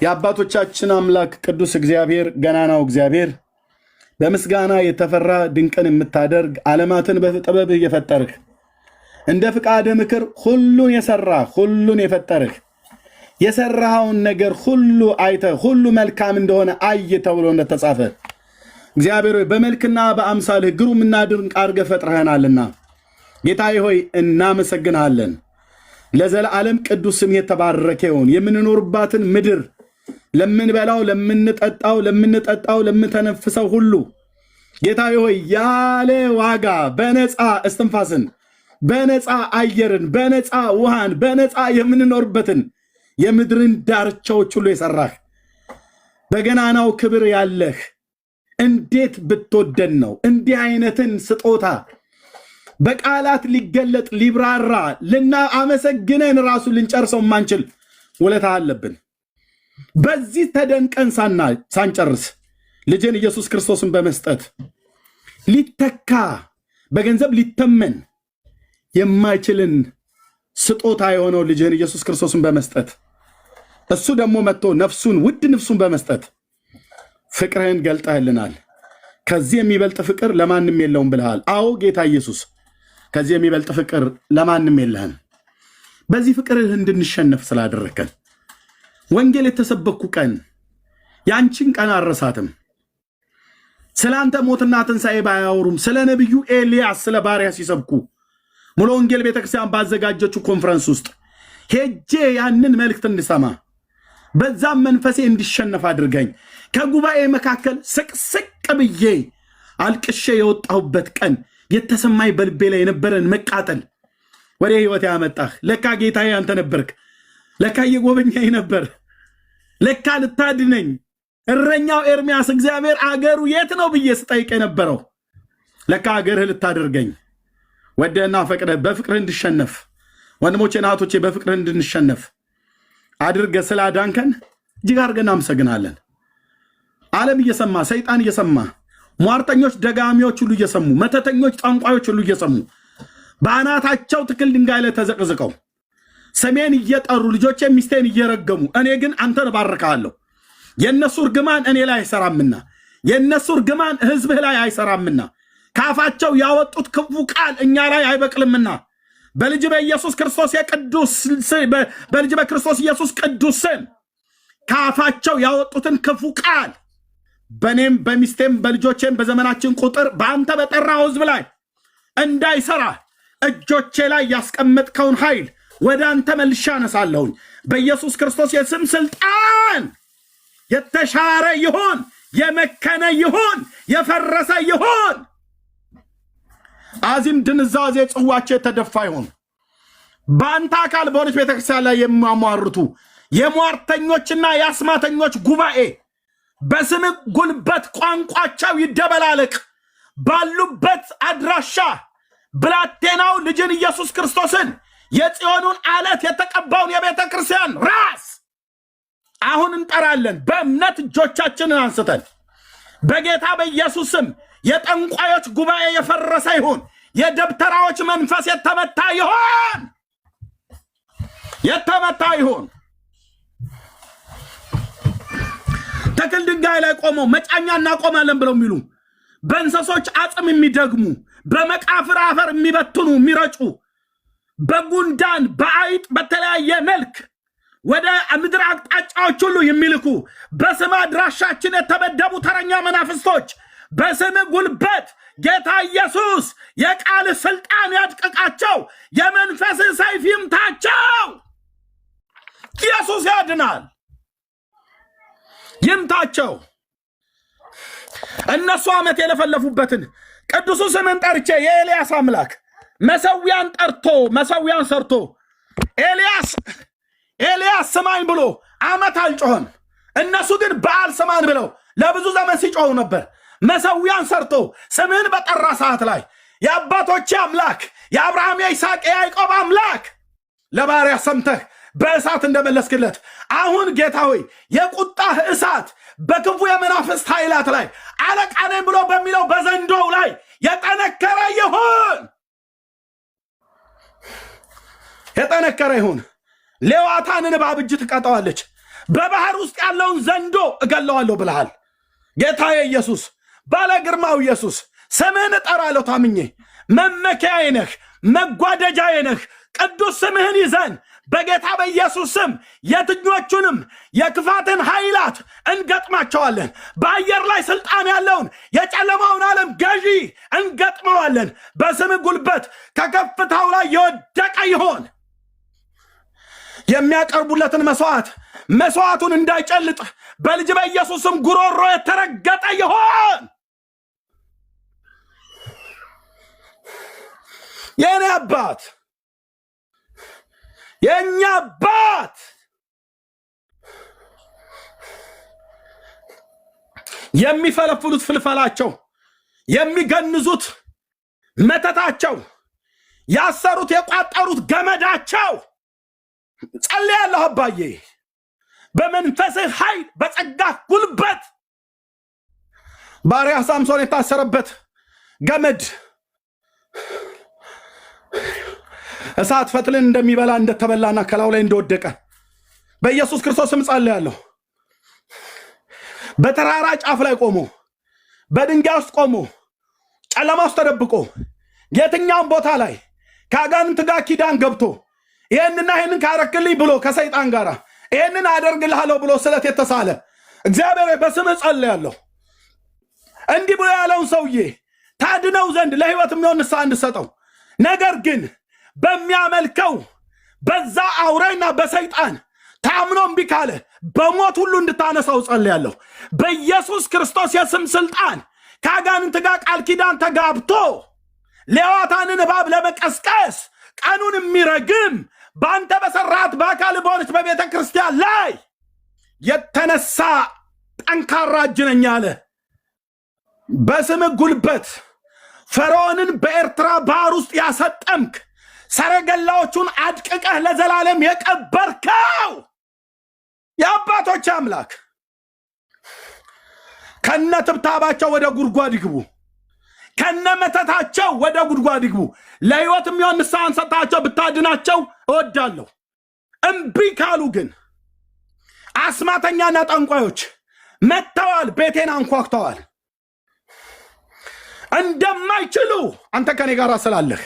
የአባቶቻችን አምላክ ቅዱስ እግዚአብሔር ገናናው እግዚአብሔር በምስጋና የተፈራ ድንቅን የምታደርግ ዓለማትን በጥበብህ የፈጠርህ እንደ ፍቃደ ምክር ሁሉን የሰራ ሁሉን የፈጠርህ የሰራኸውን ነገር ሁሉ አይተ ሁሉ መልካም እንደሆነ አየ ተብሎ እንደተጻፈ እግዚአብሔር ሆይ በመልክና በአምሳልህ ግሩምና ድንቅ አድርገህ ፈጥረህናልና ጌታዬ ሆይ እናመሰግናለን። ለዘላለም ቅዱስ ስም የተባረከ ይሁን። የምንኖርባትን ምድር ለምንበላው ለምንጠጣው ለምንተነፍሰው ሁሉ ጌታዬ ሆይ ያለ ዋጋ በነፃ እስትንፋስን በነፃ አየርን በነፃ ውሃን በነፃ የምንኖርበትን የምድርን ዳርቻዎች ሁሉ የሰራህ በገናናው ክብር ያለህ እንዴት ብትወደን ነው እንዲህ አይነትን ስጦታ በቃላት ሊገለጥ ሊብራራ ልናመሰግነን ራሱ ልንጨርሰው ማንችል ውለታ አለብን። በዚህ ተደንቀን ሳንጨርስ ልጅን ኢየሱስ ክርስቶስን በመስጠት ሊተካ በገንዘብ ሊተመን የማይችልን ስጦታ የሆነው ልጅን ኢየሱስ ክርስቶስን በመስጠት እሱ ደግሞ መጥቶ ነፍሱን ውድ ነፍሱን በመስጠት ፍቅርህን ገልጠህልናል። ከዚህ የሚበልጥ ፍቅር ለማንም የለውም ብለሃል። አዎ ጌታ ኢየሱስ ከዚህ የሚበልጥ ፍቅር ለማንም የለህም። በዚህ ፍቅርህ እንድንሸነፍ ስላደረከን ወንጌል የተሰበኩ ቀን ያንቺን ቀን አረሳትም። ስለ አንተ ሞትና ትንሣኤ ባያወሩም ስለ ነቢዩ ኤልያስ ስለ ባሪያ ሲሰብኩ ሙሉ ወንጌል ቤተክርስቲያን ባዘጋጀችው ኮንፈረንስ ውስጥ ሄጄ ያንን መልእክት እንድሰማ በዛም መንፈሴ እንዲሸነፍ አድርገኝ ከጉባኤ መካከል ስቅስቅ ብዬ አልቅሼ የወጣሁበት ቀን የተሰማኝ በልቤ ላይ የነበረን መቃጠል ወደ ህይወት ያመጣህ ለካ ጌታዬ አንተ ነበርክ። ለካ እየጎበኛኝ ነበር። ለካ ልታድነኝ እረኛው ኤርሚያስ እግዚአብሔር አገሩ የት ነው ብዬ ስጠይቅ የነበረው ለካ አገርህ ልታደርገኝ ወደና ፈቅደህ በፍቅርህ እንድሸነፍ ወንድሞቼ ናቶቼ በፍቅርህ እንድንሸነፍ አድርገህ ስላዳንከን እጅግ አድርገን እናመሰግናለን። ዓለም እየሰማ ሰይጣን እየሰማ ሟርተኞች ደጋሚዎች ሁሉ እየሰሙ መተተኞች ጠንቋዮች ሁሉ እየሰሙ በአናታቸው ትክል ድንጋይ ላይ ተዘቅዝቀው ሰሜን እየጠሩ ልጆቼ ሚስቴን እየረገሙ እኔ ግን አንተን ባርካለሁ። የነሱ እርግማን እኔ ላይ አይሰራምና የነሱ እርግማን ህዝብህ ላይ አይሰራምና ካፋቸው ያወጡት ክፉ ቃል እኛ ላይ አይበቅልምና በልጅ በኢየሱስ ክርስቶስ የቅዱስ በልጅ በክርስቶስ ኢየሱስ ቅዱስ ስም ካፋቸው ያወጡትን ክፉ ቃል በኔም በሚስቴም በልጆቼም በዘመናችን ቁጥር በአንተ በጠራው ህዝብ ላይ እንዳይሰራ እጆቼ ላይ ያስቀመጥከውን ኃይል ወደ አንተ መልሻ አነሳለሁኝ። በኢየሱስ ክርስቶስ የስም ስልጣን የተሻረ ይሁን፣ የመከነ ይሁን፣ የፈረሰ ይሁን። አዚም ድንዛዜ ጽዋቸው የተደፋ ይሁን። በአንተ አካል በሆነች ቤተክርስቲያን ላይ የሚያሟርቱ የሟርተኞችና የአስማተኞች ጉባኤ በስም ጉልበት ቋንቋቸው ይደበላለቅ። ባሉበት አድራሻ ብላቴናው ልጅን ኢየሱስ ክርስቶስን የጽዮኑን አለት የተቀባውን የቤተ ክርስቲያን ራስ አሁን እንጠራለን። በእምነት እጆቻችንን አንስተን በጌታ በኢየሱስ ስም የጠንቋዮች ጉባኤ የፈረሰ ይሁን። የደብተራዎች መንፈስ የተመታ ይሁን፣ የተመታ ይሁን። ተክል ድንጋይ ላይ ቆመው መጫኛ እናቆማለን ብለው የሚሉ በእንሰሶች አጽም የሚደግሙ በመቃፍር አፈር የሚበትኑ የሚረጩ በጉንዳን በአይጥ በተለያየ መልክ ወደ ምድር አቅጣጫዎች ሁሉ የሚልኩ በስም አድራሻችን የተመደቡ ተረኛ መናፍስቶች በስም ጉልበት ጌታ ኢየሱስ የቃል ስልጣን ያድቅቃቸው፣ የመንፈስ ሰይፍ ይምታቸው። ኢየሱስ ያድናል፣ ይምታቸው። እነሱ ዓመት የለፈለፉበትን ቅዱሱ ስምን ጠርቼ የኤልያስ አምላክ መሰዊያን ጠርቶ መሰዊያን ሰርቶ ኤልያስ ስማኝ ብሎ ዓመት አልጮኸም። እነሱ ግን በዓል ስማን ብለው ለብዙ ዘመን ሲጮሁ ነበር። መሰዊያን ሰርቶ ስምህን በጠራ ሰዓት ላይ የአባቶቼ አምላክ የአብርሃም የይስሐቅ የያዕቆብ አምላክ ለባሪያ ሰምተህ በእሳት እንደመለስክለት አሁን ጌታ ሆይ የቁጣህ እሳት በክፉ የመናፍስት ኃይላት ላይ አለቃ ነኝ ብሎ በሚለው በዘንዶው ላይ የጠነከረ ይሁን፣ የጠነከረ ይሁን። ሌዋታንን እባብ እጅ ትቀጣዋለች፣ በባህር ውስጥ ያለውን ዘንዶ እገለዋለሁ ብለሃል። ጌታዬ ኢየሱስ ባለ ግርማው ኢየሱስ ስምህን እጠራለሁ ታምኜ። መመኪያዬ ነህ፣ መጓደጃዬ ነህ። ቅዱስ ስምህን ይዘን በጌታ በኢየሱስ ስም የትኞቹንም የክፋትን ኃይላት እንገጥማቸዋለን። በአየር ላይ ስልጣን ያለውን የጨለማውን ዓለም ገዢ እንገጥመዋለን። በስም ጉልበት ከከፍታው ላይ የወደቀ ይሆን። የሚያቀርቡለትን መስዋዕቱን እንዳይጨልጥ በልጅ በኢየሱስም ጉሮሮ የተረገጠ ይሆን። የኔ አባት የኛ አባት የሚፈለፍሉት ፍልፈላቸው፣ የሚገንዙት መተታቸው፣ ያሰሩት የቋጠሩት ገመዳቸው ጸልያለሁ አባዬ በመንፈስህ ኃይል በጸጋህ ጉልበት ባሪያ ሳምሶን የታሰረበት ገመድ እሳት ፈትልን እንደሚበላ እንደተበላና ከላው ላይ እንደወደቀ በኢየሱስ ክርስቶስ ስም ጸልያለሁ። በተራራ ጫፍ ላይ ቆሞ በድንጋይ ውስጥ ቆሞ ጨለማ ውስጥ ተደብቆ የትኛውም ቦታ ላይ ከአጋንንት ጋር ኪዳን ገብቶ ይህንና ይህንን ካረክልኝ ብሎ ከሰይጣን ጋር ይህንን አደርግልሃለሁ ብሎ ስለት የተሳለ እግዚአብሔር በስምህ ጸልያለሁ እንዲህ ብሎ ያለውን ሰውዬ ታድነው ዘንድ ለህይወት የሚሆን ንስሐ እንድሰጠው ነገር ግን በሚያመልከው በዛ አውሬና በሰይጣን ታምኖ እምቢ ካለ በሞት ሁሉ እንድታነሳው ጸልያለሁ በኢየሱስ ክርስቶስ የስም ስልጣን ከአጋንንት ጋር ቃል ኪዳን ተጋብቶ ሌዋታንን እባብ ለመቀስቀስ ቀኑን የሚረግም በአንተ በሰራት በአካል በሆነች በቤተ ክርስቲያን ላይ የተነሳ ጠንካራ እጅ ነኝ አለ በስም ጉልበት ፈርዖንን በኤርትራ ባህር ውስጥ ያሰጠምክ ሰረገላዎቹን አድቅቀህ ለዘላለም የቀበርከው የአባቶች አምላክ ከነ ትብታባቸው ወደ ጉድጓድ ይግቡ ከነ መተታቸው ወደ ጉድጓድ ይግቡ ለህይወት የሚሆን ንስሐን ሰጣቸው ብታድናቸው እወዳለሁ እምቢ ካሉ ግን አስማተኛና ጠንቋዮች መጥተዋል ቤቴን አንኳኩተዋል እንደማይችሉ አንተ ከኔ ጋር ስላለህ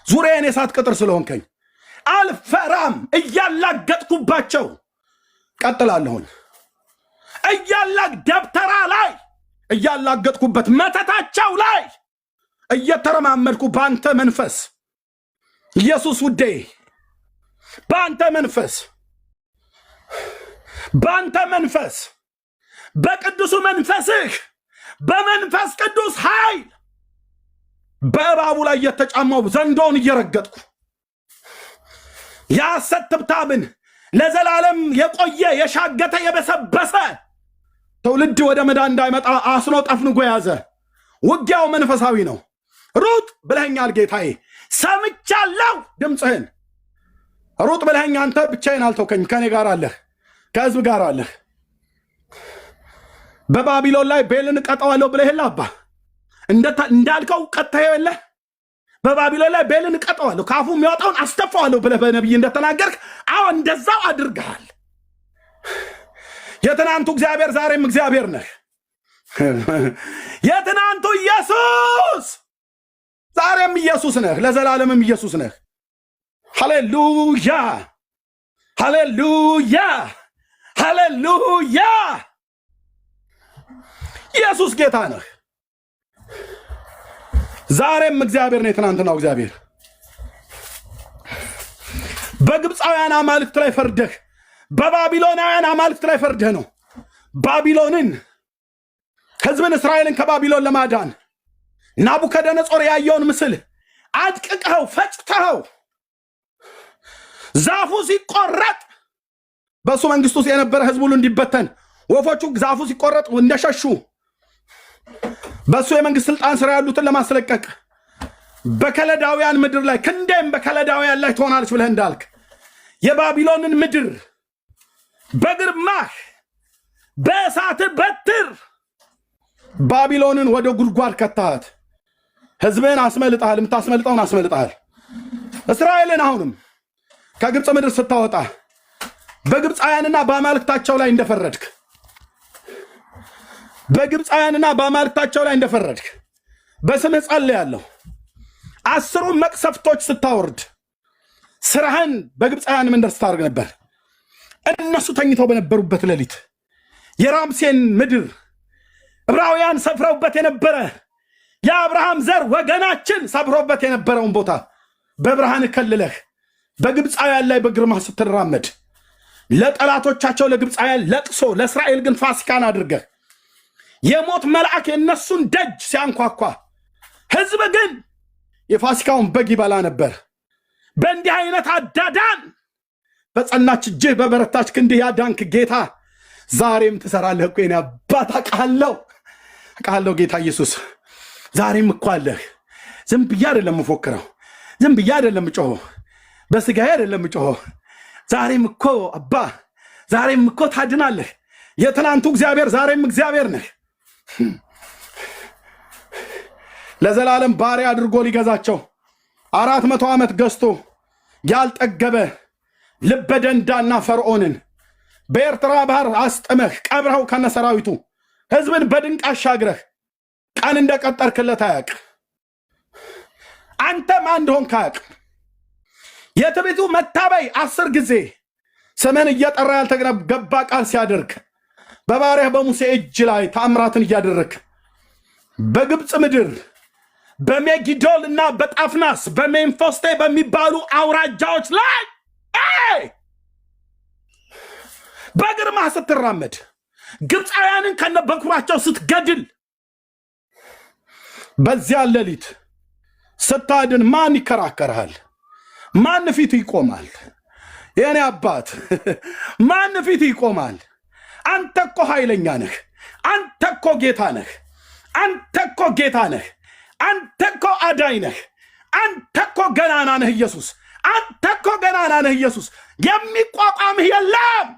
ዙሪያዬን የሳት ቅጥር ስለሆንከኝ አልፈራም እያላገጥኩባቸው ቀጥላለሁኝ ደብተራ ላይ እያላገጥኩበት መተታቸው ላይ እየተረማመድኩ በአንተ መንፈስ ኢየሱስ ውዴ በአንተ መንፈስ በቅዱሱ መንፈስህ በመንፈስ ቅዱስ ኃይል በእባቡ ላይ እየተጫማው ዘንዶውን እየረገጥኩ የሐሰት ትብታብን ለዘላለም የቆየ የሻገተ የበሰበሰ ትውልድ ወደ መዳን እንዳይመጣ አስሮ ጠፍንጎ ያዘ ውጊያው መንፈሳዊ ነው ሩጥ ብለኸኛል ጌታዬ ሰምቻለሁ ድምፅህን ሩጥ ብለኸኛ አንተ ብቻዬን አልተውከኝ ከኔ ጋር አለህ ከህዝብ ጋር አለህ በባቢሎን ላይ ቤልን ቀጠዋለሁ ብለህላ አባ እንዳልከው ቀጥተኸው የለ በባቢሎን ላይ ቤልን ቀጠዋለሁ ካፉ የሚወጣውን አስተፋዋለሁ ብለህ በነቢይ እንደተናገርክ አዎ እንደዛው አድርገሃል የትናንቱ እግዚአብሔር ዛሬም እግዚአብሔር ነህ የትናንቱ ኢየሱስ ዛሬም ኢየሱስ ነህ ለዘላለምም ኢየሱስ ነህ ሃሌሉያ ሃሌሉያ ሃሌሉያ ኢየሱስ ጌታ ነህ ዛሬም እግዚአብሔር ነው የትናንትናው እግዚአብሔር በግብፃውያን አማልክት ላይ ፈርደህ በባቢሎናውያን አማልክት ላይ ፈርደህ ነው ባቢሎንን ህዝብን እስራኤልን ከባቢሎን ለማዳን ናቡከደነጾር ያየውን ምስል አድቅቀኸው ፈጭተኸው ዛፉ ሲቆረጥ በሱ መንግስት ውስጥ የነበረ ህዝብ ሁሉ እንዲበተን ወፎቹ ዛፉ ሲቆረጥ እንደሸሹ በሱ የመንግስት ስልጣን ስራ ያሉትን ለማስለቀቅ በከለዳውያን ምድር ላይ ክንዴም በከለዳውያን ላይ ትሆናለች ብለህ እንዳልክ የባቢሎንን ምድር በግርማህ በእሳት በትር ባቢሎንን ወደ ጉድጓድ ከተሃት ህዝብን አስመልጣል የምታስመልጠውን አስመልጣል እስራኤልን አሁንም ከግብፅ ምድር ስታወጣ በግብፃውያንና በአማልክታቸው ላይ እንደፈረድክ በስምህ ጸልያለሁ 10 መቅሰፍቶች ስታወርድ ስራህን በግብፃውያን ምንድር ስታደርግ ነበር እነሱ ተኝተው በነበሩበት ሌሊት የራምሴን ምድር ዕብራውያን ሰፍረውበት የነበረ የአብርሃም ዘር ወገናችን ሰፍረውበት የነበረውን ቦታ በብርሃን ከልለህ በግብፃውያን ላይ በግርማ ስትራመድ ለጠላቶቻቸው ለግብፃውያን ለቅሶ ለእስራኤል ግን ፋሲካን አድርገህ የሞት መልአክ የነሱን ደጅ ሲያንኳኳ ህዝብ ግን የፋሲካውን በግ ይበላ ነበር በእንዲህ አይነት አዳዳን በጸናች እጅህ በበረታች ክንድህ ያዳንክ ጌታ ዛሬም ትሰራለህ እኮ የኔ አባት አውቃለሁ ጌታ ኢየሱስ ዛሬም እኮ አለህ ዝም ብዬ አይደለም የምፎክረው ዝም ብዬ አይደለም የምጮኸው በስጋዬ አይደለም የምጮኸው ዛሬም እኮ አባ ዛሬም እኮ ታድናለህ የትናንቱ እግዚአብሔር ዛሬም እግዚአብሔር ነህ ለዘላለም ባሪያ አድርጎ ሊገዛቸው 400 ዓመት ገዝቶ ያልጠገበ ልበደንዳና ፈርዖንን በኤርትራ ባህር አስጥመህ ቀብረው ከነሰራዊቱ ህዝብን በድንቅ አሻግረህ ቀን እንደቀጠርክለት አያቅ አንተ ማን እንደሆንክ አያውቅም። የትዕቢቱ መታበይ 10 ጊዜ ስምን እየጠራ ያልተገባ ቃል ሲያደርግ በባሪያህ በሙሴ እጅ ላይ ተአምራትን እያደረግ በግብፅ ምድር በሜጊዶል እና በጣፍናስ በሜንፎስቴ በሚባሉ አውራጃዎች ላይ በግርማ ስትራመድ ግብፃውያንን ከነበኩራቸው ስትገድል በዚያ ሌሊት ስታድን ማን ይከራከርሃል? ማን ፊት ይቆማል? የኔ አባት ማን ፊት ይቆማል? አንተ እኮ ኃይለኛ ነህ። አንተ እኮ ጌታ ነህ። አንተ እኮ ጌታ ነህ። አንተ እኮ አዳኝ ነህ። አንተ እኮ ገናና ነህ ኢየሱስ። አንተ እኮ ገናና ነህ ኢየሱስ። የሚቋቋምህ የለም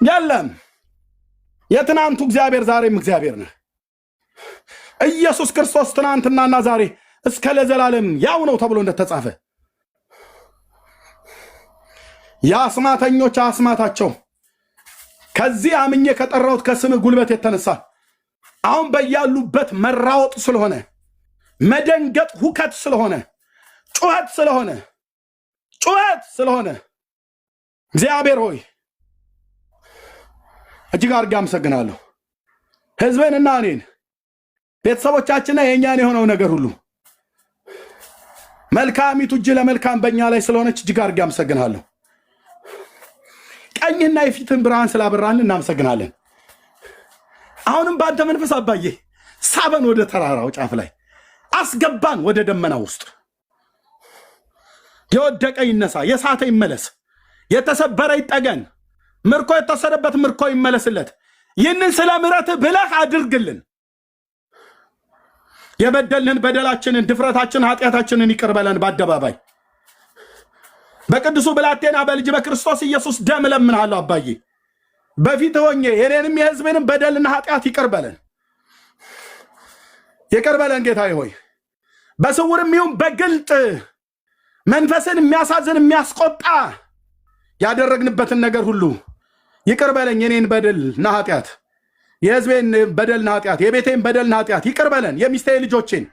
የለም። የትናንቱ እግዚአብሔር ዛሬም እግዚአብሔር ነህ። ኢየሱስ ክርስቶስ ትናንትናና ዛሬ እስከ ለዘላለም ያው ነው ተብሎ እንደተጻፈ የአስማተኞች አስማታቸው ከዚህ አምኜ ከጠራሁት ከስም ጉልበት የተነሳ አሁን በያሉበት መራወጥ ስለሆነ መደንገጥ፣ ሁከት ስለሆነ ጩኸት ስለሆነ እግዚአብሔር ሆይ እጅግ አድርጌ አመሰግናለሁ። ሕዝብንና እኔን ቤተሰቦቻችንና የእኛን የሆነው ነገር ሁሉ መልካሚቱ እጅ ለመልካም በእኛ ላይ ስለሆነች እጅግ አድርጌ አመሰግናለሁ። ቀኝና የፊትን ብርሃን ስላበራልን እናመሰግናለን። አሁንም በአንተ መንፈስ አባዬ ሳበን፣ ወደ ተራራው ጫፍ ላይ አስገባን፣ ወደ ደመና ውስጥ። የወደቀ ይነሳ፣ የሳተ ይመለስ፣ የተሰበረ ይጠገን፣ ምርኮ የተወሰደበት ምርኮ ይመለስለት። ይህንን ስለ ምሕረትህ ብለህ አድርግልን። የበደልንን በደላችንን፣ ድፍረታችንን፣ ኃጢአታችንን ይቅር በለን። በአደባባይ በቅዱሱ ብላቴና በልጅ በክርስቶስ ኢየሱስ ደም እለምንሃለሁ አባዬ፣ በፊት ሆኜ የኔንም የሕዝቤንም በደልና ኃጢአት ይቅር በለን። ይቅር በለን ጌታዬ ሆይ፣ በስውርም ይሁን በግልጥ መንፈስን የሚያሳዝን የሚያስቆጣ ያደረግንበትን ነገር ሁሉ ይቅር በለኝ። የኔን በደልና ኃጢአት፣ የሕዝቤን በደልና ኃጢአት፣ የቤቴን በደልና ኃጢአት ይቅር በለን። የሚስቴ ልጆቼን፣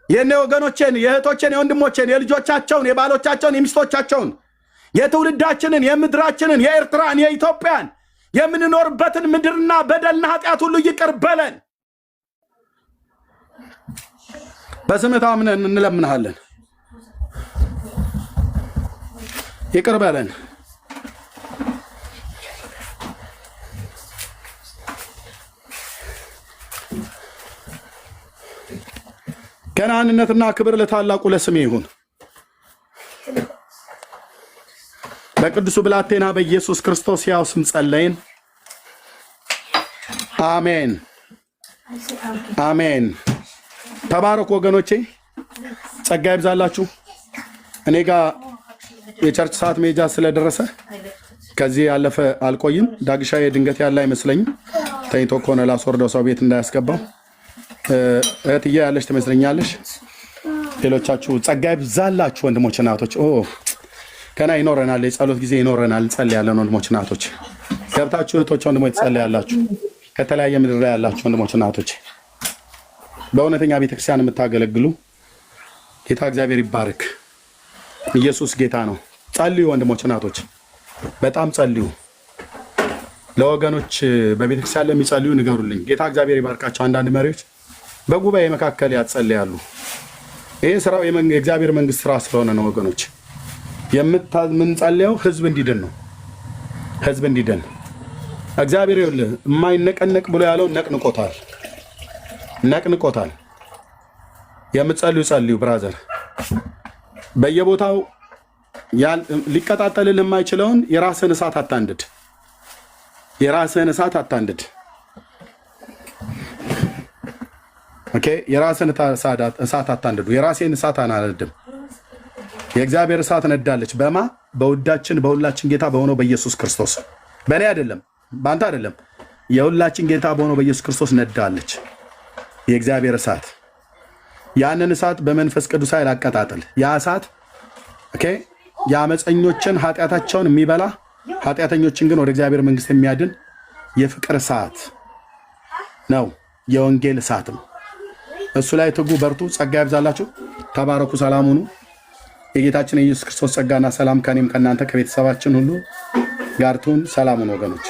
የኔ ወገኖቼን፣ የእህቶቼን፣ የወንድሞቼን፣ የልጆቻቸውን፣ የባሎቻቸውን፣ የሚስቶቻቸውን፣ የትውልዳችንን፣ የምድራችንን፣ የኤርትራን፣ የኢትዮጵያን የምንኖርበትን ምድርና በደልና ኃጢአት ሁሉ ይቅር በለን። በስምህ ታምነን እንለምንሃለን። ይቅር በለን። ገናንነትና ክብር ለታላቁ ለስሜ ይሁን። በቅዱሱ ብላቴና በኢየሱስ ክርስቶስ ያው ስም ጸለይን። አሜን አሜን። ተባረኩ ወገኖቼ፣ ጸጋ ይብዛላችሁ። እኔ ጋር የቸርች ሰዓት መሄጃ ስለደረሰ ከዚህ ያለፈ አልቆይም። ዳግሻ የድንገት ያለ አይመስለኝም። ተኝቶ ከሆነ ላስወርደው ሰው ቤት እንዳያስገባው። እህትዬ ያለሽ ትመስለኛለሽ። ሌሎቻችሁ ጸጋ ይብዛላችሁ ወንድሞች እናቶች። ከና ይኖረናል፣ የጸሎት ጊዜ ይኖረናል። እንጸልያለን ወንድሞች እናቶች። ገብታችሁ እህቶች ወንድሞች ትጸልያላችሁ። ከተለያየ ምድር ላይ ያላችሁ ወንድሞች እናቶች፣ በእውነተኛ ቤተክርስቲያን የምታገለግሉ ጌታ እግዚአብሔር ይባርክ። ኢየሱስ ጌታ ነው። ጸልዩ ወንድሞች እናቶች፣ በጣም ጸልዩ። ለወገኖች በቤተክርስቲያን ለሚጸልዩ ንገሩልኝ። ጌታ እግዚአብሔር ይባርካቸው። አንዳንድ መሪዎች በጉባኤ መካከል ያጸልያሉ። ይሄ ስራው የእግዚአብሔር መንግስት ስራ ስለሆነ ነው ወገኖች። የምንጸልየው ህዝብ እንዲድን ነው። ህዝብ እንዲድን እግዚአብሔር ይኸውልህ የማይነቀነቅ ብሎ ያለው ነቅንቆታል። የምትጸልዩ ጸልዩ ብራዘር። በየቦታው ሊቀጣጠልልህ የማይችለውን የራስህን እሳት አታንድድ። ኦኬ፣ የራስህን እሳት አታንድዱ። የራሴን እሳት አናነድም። የእግዚአብሔር እሳት ነዳለች። በማ በውዳችን በሁላችን ጌታ በሆነው በኢየሱስ ክርስቶስ፣ በእኔ አይደለም በአንተ አይደለም፣ የሁላችን ጌታ በሆነው በኢየሱስ ክርስቶስ ነዳለች የእግዚአብሔር እሳት። ያንን እሳት በመንፈስ ቅዱስ ኃይል አቀጣጥል። ያ እሳት ኦኬ፣ የአመፀኞችን ኃጢአታቸውን የሚበላ ኃጢአተኞችን ግን ወደ እግዚአብሔር መንግስት የሚያድን የፍቅር እሳት ነው። የወንጌል እሳትም እሱ ላይ ትጉ፣ በርቱ፣ ጸጋ ያብዛላችሁ። ተባረኩ፣ ሰላም ሁኑ። የጌታችን የኢየሱስ ክርስቶስ ጸጋና ሰላም ከኔም ከእናንተ ከቤተሰባችን ሁሉ ጋር ትሁን። ሰላም ሁኑ ወገኖች።